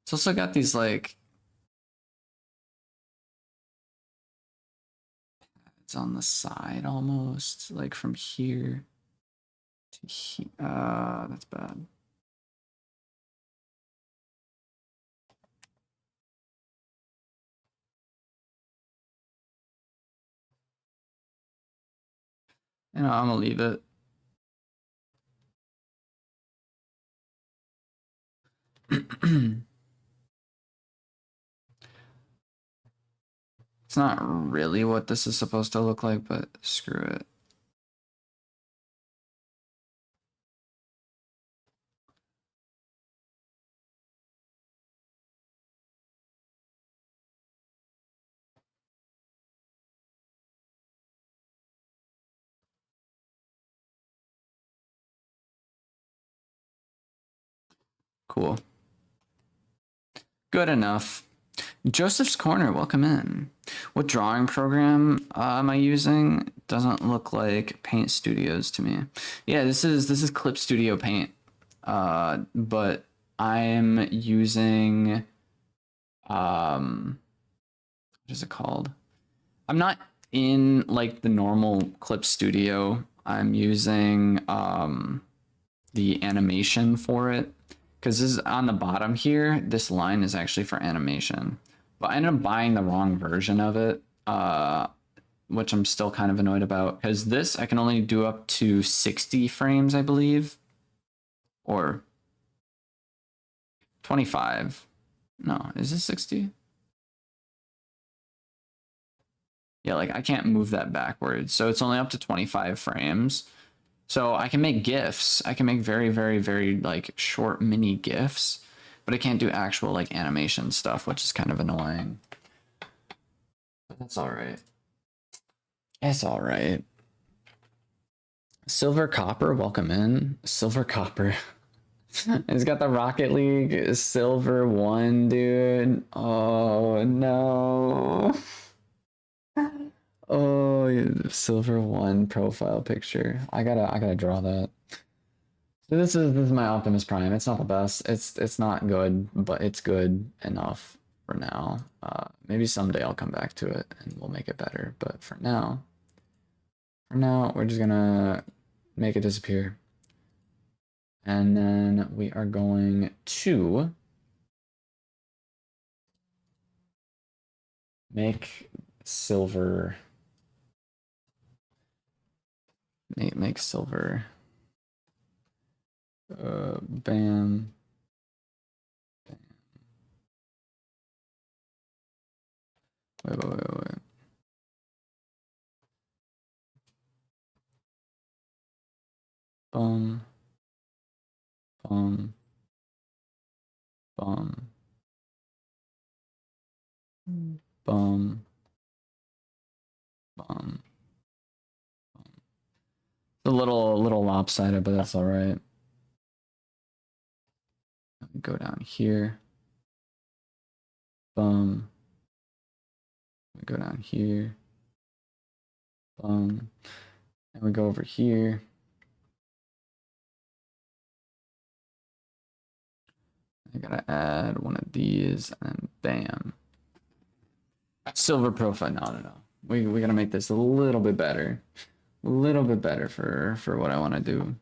It's also got these like, it's on the side almost, like from here to here. That's bad. You know, I'm gonna leave it. It's not really what this is supposed to look like, but screw it. Cool. Good enough. Joseph's Corner, welcome in. What drawing program am I using? Doesn't look like Paint Studios to me. Yeah, this is Clip Studio Paint. But I'm using what is it called? I'm not in like the normal Clip Studio. I'm using the animation for it. Because this is on the bottom here, this line is actually for animation. But I ended up buying the wrong version of it, which I'm still kind of annoyed about. Because this, I can only do up to 60 frames, I believe. Or 25. No, is this 60? Yeah, like I can't move that backwards. So it's only up to 25 frames. So I can make GIFs. I can make very, very, very like short mini GIFs, but I can't do actual like animation stuff, which is kind of annoying. But that's all right. It's all right. Silver Copper, welcome in. Silver Copper. It's got the Rocket League Silver 1, dude. Oh no. Oh, Silver 1 profile picture. I gotta draw that. So this is my Optimus Prime. It's not the best. It's not good, but it's good enough for now. Maybe someday I'll come back to it and we'll make it better. But for now, we're just gonna make it disappear. And then we are going to make silver. Make silver. Bam. Wait. Bum. Bum. Bum. Bum. Bum. It's a little lopsided, but that's all right. Go down here. Bum. Go down here. Bum. And we go over here. I gotta add one of these and bam. Silver profile. No. We gotta make this a little bit better. A little bit better for what I want to do.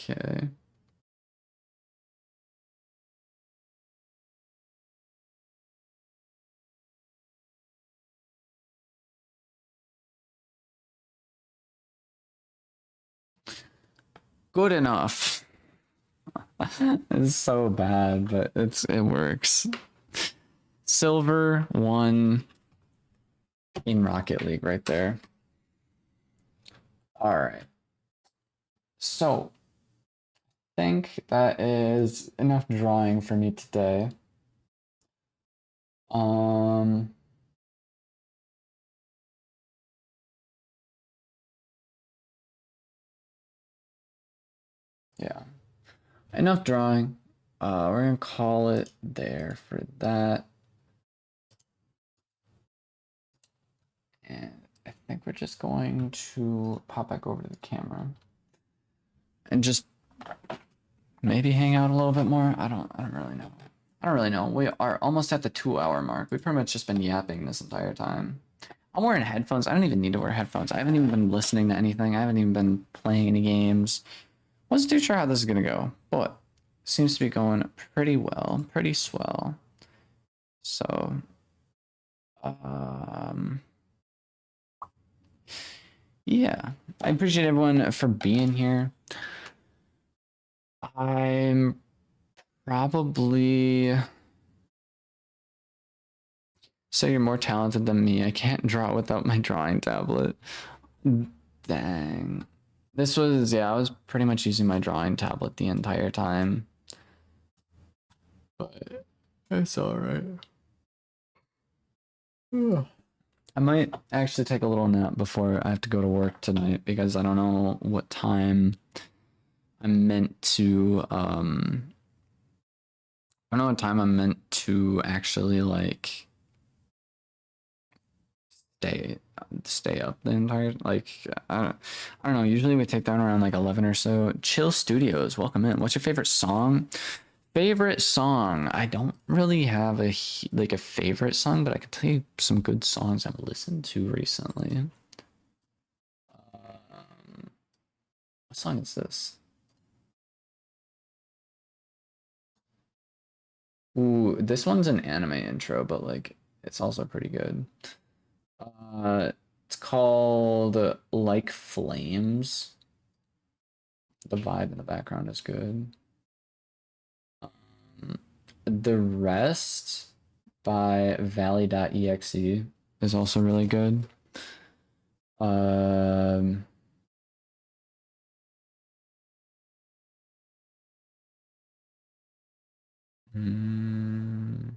Okay. Good enough. It's so bad, but it works. Silver 1 in Rocket League right there. All right. So, I think that is enough drawing for me today. Yeah. Enough drawing. We're gonna call it there for that. And I think we're just going to pop back over to the camera and just maybe hang out a little bit more. I don't really know. I don't really know. We are almost at the 2-hour mark. We've pretty much just been yapping this entire time. I'm wearing headphones. I don't even need to wear headphones. I haven't even been listening to anything. I haven't even been playing any games. Wasn't too sure how this is gonna go, but seems to be going pretty well, pretty swell. So, yeah, I appreciate everyone for being here. I'm probably. So you're more talented than me. I can't draw without my drawing tablet. Dang. This was, yeah, I was pretty much using my drawing tablet the entire time. But it's alright. I might actually take a little nap before I have to go to work tonight because I don't know what time I'm meant to, I don't know what time I'm meant to actually, like, stay stay up the entire like I don't know. Usually we take down around like 11 or so. Chill Studios, welcome in. What's your favorite song? Favorite song? I don't really have like a favorite song, but I can tell you some good songs I've listened to recently. What song is this? Ooh, this one's an anime intro, but like it's also pretty good. It's called Like Flames. The vibe in the background is good. The Rest by Valley.exe is also really good. Um, mm,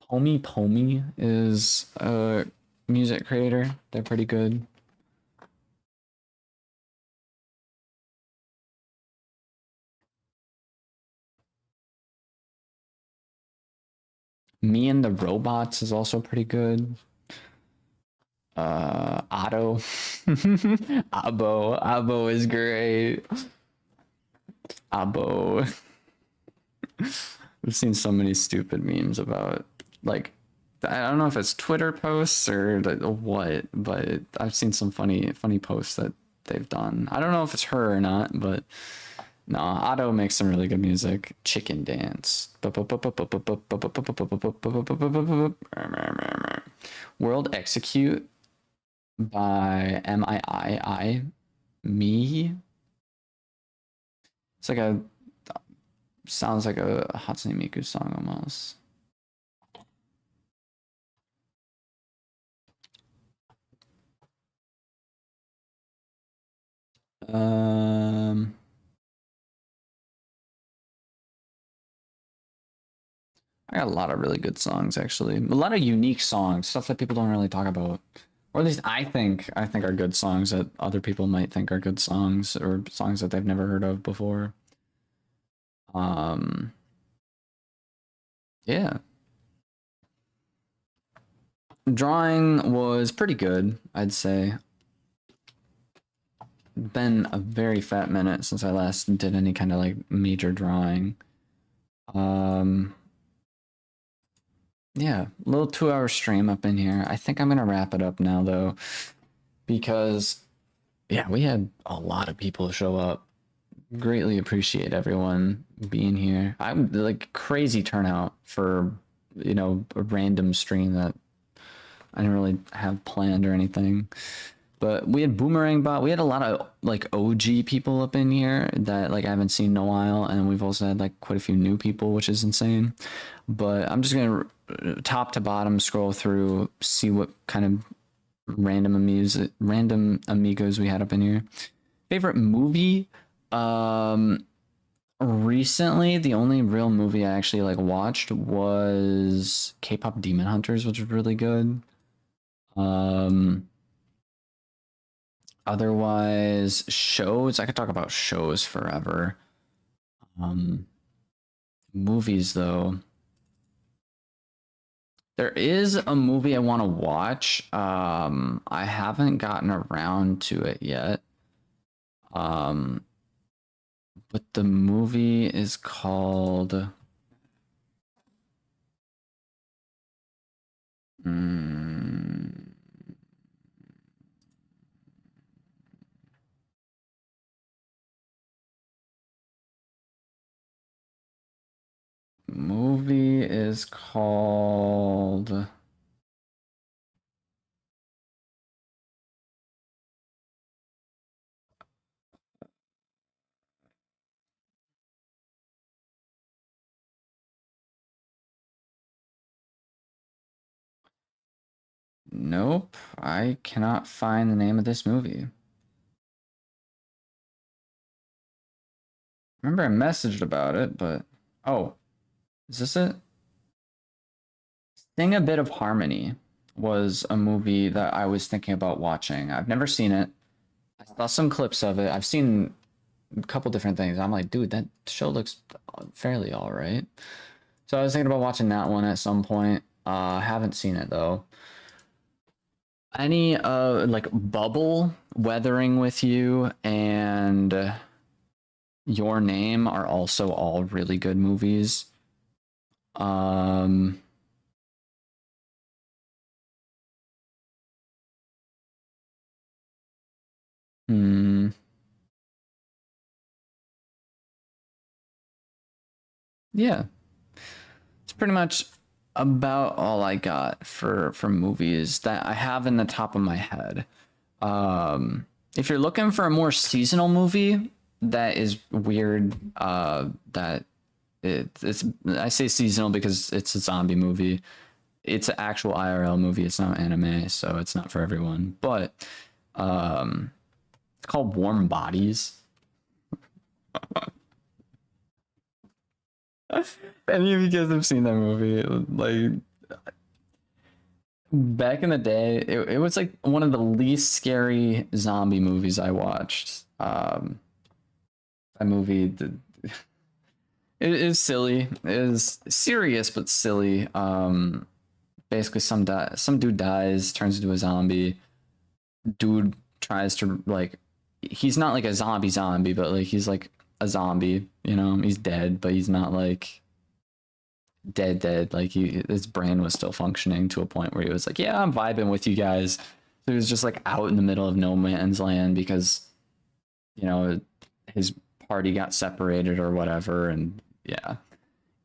Pomi Pomi is a music creator. They're pretty good. Me and the Robots is also pretty good. Otto. Abo is great. Abo. I've seen so many stupid memes about like I don't know if it's Twitter posts or what, but I've seen some funny posts that they've done. I don't know if it's her or not, but no, Otto makes some really good music. Chicken Dance. World Execute by MIII. Me. It's like a sounds like a Hatsune Miku song almost. Um, I got a lot of really good songs actually. A lot of unique songs, stuff that people don't really talk about. Or at least I think are good songs that other people might think are good songs or songs that they've never heard of before. Um yeah. Drawing was pretty good, I'd say. Been a very fat minute since I last did any kind of like major drawing. Um Yeah, little 2 hour stream up in here. I think I'm gonna wrap it up now though, because yeah, we had a lot of people show up. Greatly appreciate everyone being here. I'm like crazy turnout for a random stream that I didn't really have planned or anything. But we had Boomerang Bot. We had a lot of like OG people up in here that like I haven't seen in a while, and we've also had like quite a few new people, which is insane. But I'm just gonna top to bottom scroll through, see what kind of random amigos we had up in here. Favorite movie? Um, Recently, the only real movie I actually like watched was K-pop Demon Hunters, which was really good. Um, Otherwise, shows. I could talk about shows forever. Um, Movies though. There is a movie I want to watch. I haven't gotten around to it yet. Um, but the movie is called. Mm, Movie is called. Nope, I cannot find the name of this movie. Remember I messaged about it, but oh, is this it? Sing a Bit of Harmony was a movie that I was thinking about watching. I've never seen it. I saw some clips of it. I've seen a couple different things. I'm like, dude, that show looks fairly all right. So I was thinking about watching that one at some point. Haven't seen it though. Any like Bubble, Weathering with You, and Your Name are also all really good movies. Um, hmm, yeah, it's pretty much about all I got for movies that I have in the top of my head. If you're looking for a more seasonal movie that is weird, that it's I say seasonal because it's a zombie movie. It's an actual IRL movie. It's not anime, so it's not for everyone. But it's called Warm Bodies. Any of you guys have seen that movie? Like back in the day, it was like one of the least scary zombie movies I watched. That movie, it is silly. It is serious but silly. Basically, some dude dies, turns into a zombie. Dude tries to like, he's not like a zombie, but like he's like a zombie. You know, he's dead, but he's not like dead. Like his brain was still functioning to a point where he was like, yeah, I'm vibing with you guys. So he was just like out in the middle of no man's land because, you know, his party got separated or whatever, and yeah.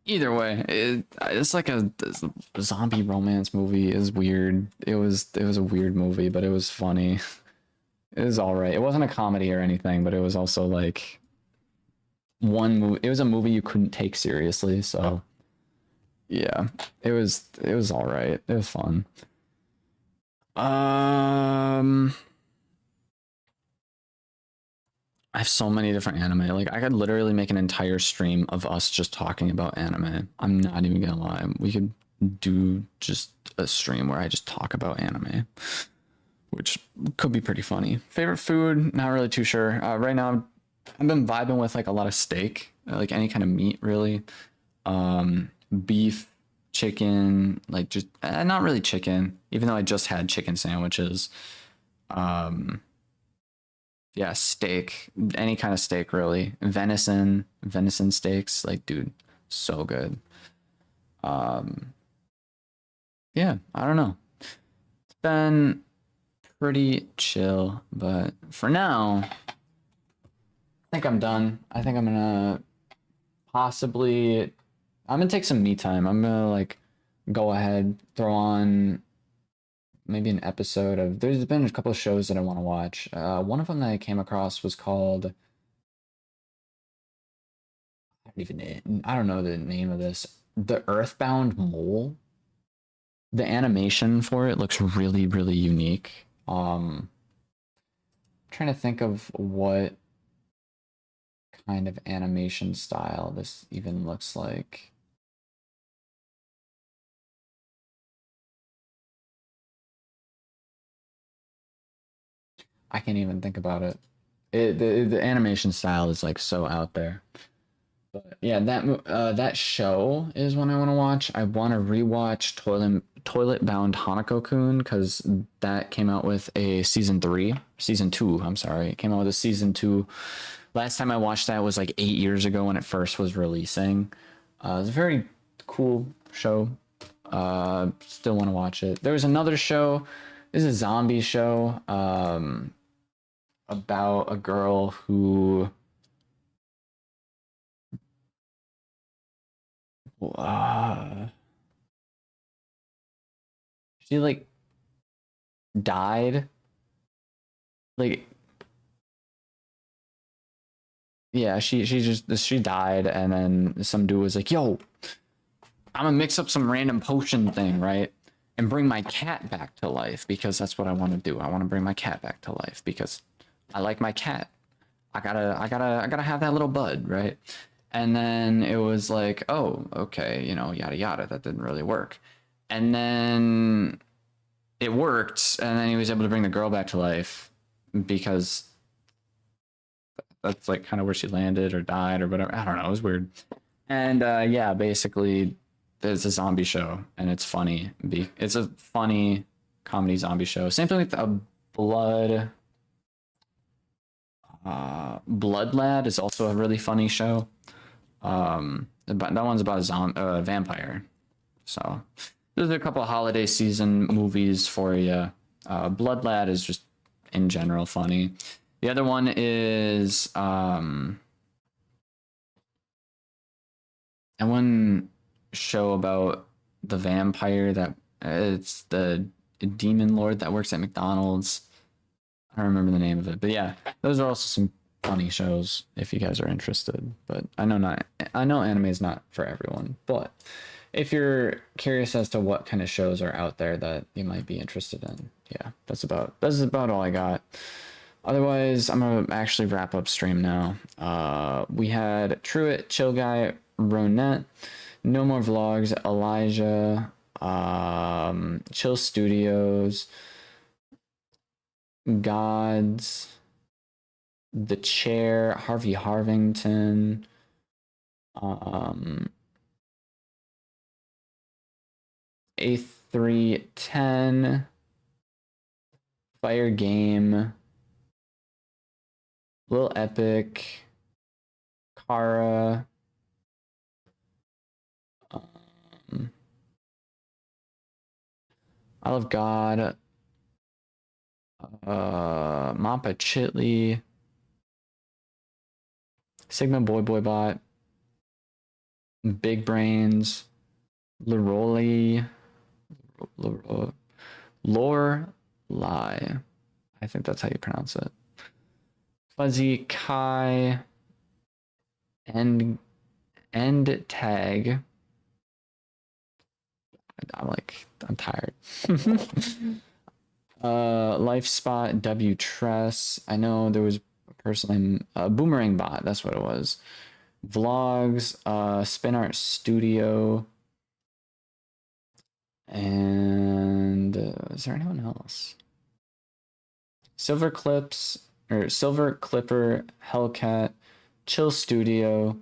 Either way, it's like a zombie romance movie. Is weird. It was a weird movie, but it was funny. It was all right. It wasn't a comedy or anything, but it was also like one movie. It was a movie you couldn't take seriously. So yeah, it was all right. It was fun. Um, I have so many different anime. Like I could literally make an entire stream of us just talking about anime. I'm not even gonna lie. We could do just a stream where I just talk about anime, which could be pretty funny. Favorite food? Not really too sure. Right now, I've been vibing with like a lot of steak, like any kind of meat, really. Beef, chicken, like just not really chicken, even though I just had chicken sandwiches. Um, yeah, steak, any kind of steak really. Venison steaks, like dude, so good. Um, yeah, I don't know. It's been pretty chill, but for now, I think I'm done. I think I'm gonna possibly I'm gonna take some me time. I'm gonna like go ahead, throw on maybe an episode of there's been a couple of shows that I want to watch. One of them that I came across was called I don't know the name of this. The Earthbound Mole. The animation for it looks really, really unique. Trying to think of what kind of animation style this even looks like. I can't even think about it. The animation style is like so out there. But yeah, that show is one I want to watch. I want to rewatch Toilet Bound Hanako-kun because that came out with a season two. I'm sorry, it came out with a season two. Last time I watched that was like 8 years ago when it first was releasing. It was a very cool show. Still want to watch it. There was another show. This is a zombie show. About a girl who uh, she like died. Like yeah, she died, and then some dude was like, "Yo, I'm gonna mix up some random potion thing, right?" and bring my cat back to life because that's what I want to do. I want to bring my cat back to life because I like my cat. I gotta have that little bud, right? And then it was like, oh, okay, you know, yada yada. That didn't really work. And then it worked, and then he was able to bring the girl back to life because that's like kind of where she landed or died or whatever. I don't know. It was weird. And yeah, basically, there's a zombie show, and it's funny. It's a funny comedy zombie show. Same thing with a blood. Blood Lad is also a really funny show. But that one's about a vampire. So there's a couple of holiday season movies for you. Blood Lad is just in general funny. The other one is and one show about the vampire that it's the demon lord that works at McDonald's. I don't remember the name of it, but yeah, those are also some funny shows if you guys are interested. But I know anime is not for everyone, but if you're curious as to what kind of shows are out there that you might be interested in, yeah, that's about all I got. Otherwise, I'm gonna actually wrap up stream now. We had Truett, Chill Guy, Ronette, No More Vlogs, Elijah, Chill Studios, Gods, The Chair, Harvey Harvington, A310, Fire Game, Lil Epic, Kara, I Love God, Mappa Chitley, Sigma Boy Boy Bot, Big Brains, Loroli, Lore Lie. I think that's how you pronounce it. Fuzzy Kai, End Tag. I'm tired. Life Spot, W Tress. I know there was a person, Boomerang Bot, that's what it was. Vlogs, Spin Art Studio. And is there anyone else? Silver Clips, or Silver Clipper, Hellcat, Chill Studio,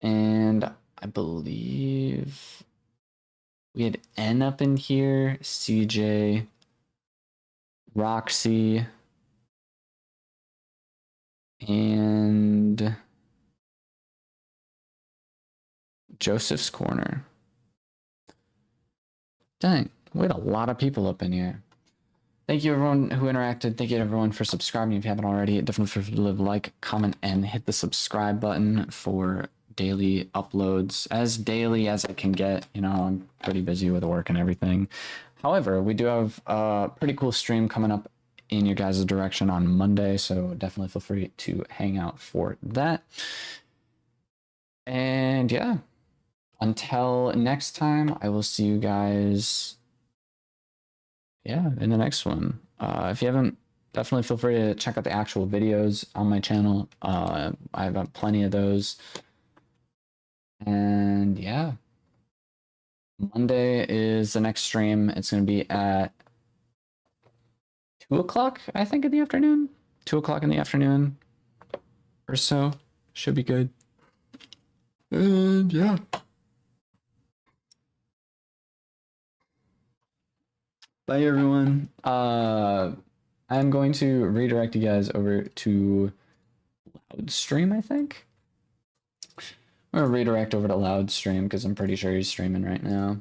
and I believe we had N up in here, CJ, Roxy, and Joseph's Corner. Dang, we had a lot of people up in here. Thank you everyone who interacted. Thank you everyone for subscribing. If you haven't already, definitely feel free to leave a like, comment, and hit the subscribe button for daily uploads. As daily as I can get. You know, I'm pretty busy with work and everything. However, we do have a pretty cool stream coming up in your guys' direction on Monday, so definitely feel free to hang out for that. And yeah, until next time, I will see you guys, yeah, in the next one. If you haven't, definitely feel free to check out the actual videos on my channel. I have plenty of those. And yeah, Monday is the next stream. It's going to be at 2 o'clock, I think, in the afternoon. 2 o'clock in the afternoon or so. Should be good. And yeah. Bye, everyone. I'm going to redirect you guys over to Loudstream, I think. I'm going to redirect over to Loudstream because I'm pretty sure he's streaming right now.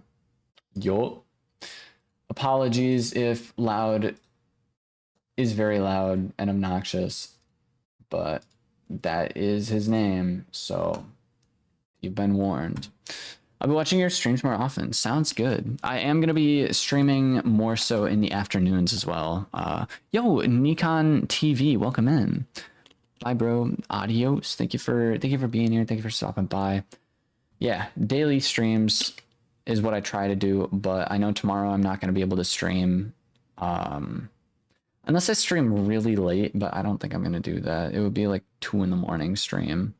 Yo. Apologies if Loud is very loud and obnoxious, but that is his name, so you've been warned. I'll be watching your streams more often. Sounds good. I am going to be streaming more so in the afternoons as well. Yo, Nikon TV, welcome in. Bye, bro. Adios. Thank you for being here. Thank you for stopping by. Yeah, daily streams is what I try to do, but I know tomorrow I'm not going to be able to stream. Unless I stream really late, but I don't think I'm going to do that. It would be like 2 in the morning stream.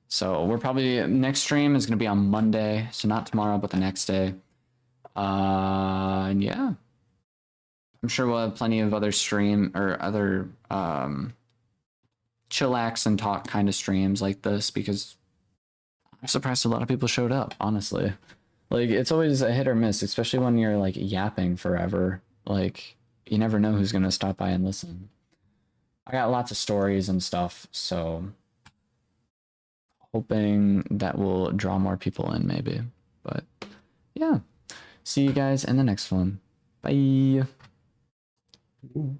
So we're probably, next stream is going to be on Monday. So not tomorrow, but the next day. And yeah. I'm sure we'll have plenty of other stream or other chillax and talk kind of streams like this, because I'm surprised a lot of people showed up, honestly. Like, it's always a hit or miss, especially when you're like yapping forever. Like, you never know who's going to stop by and listen. I got lots of stories and stuff, so hoping that will draw more people in maybe. But yeah, see you guys in the next one. Bye. Ooh.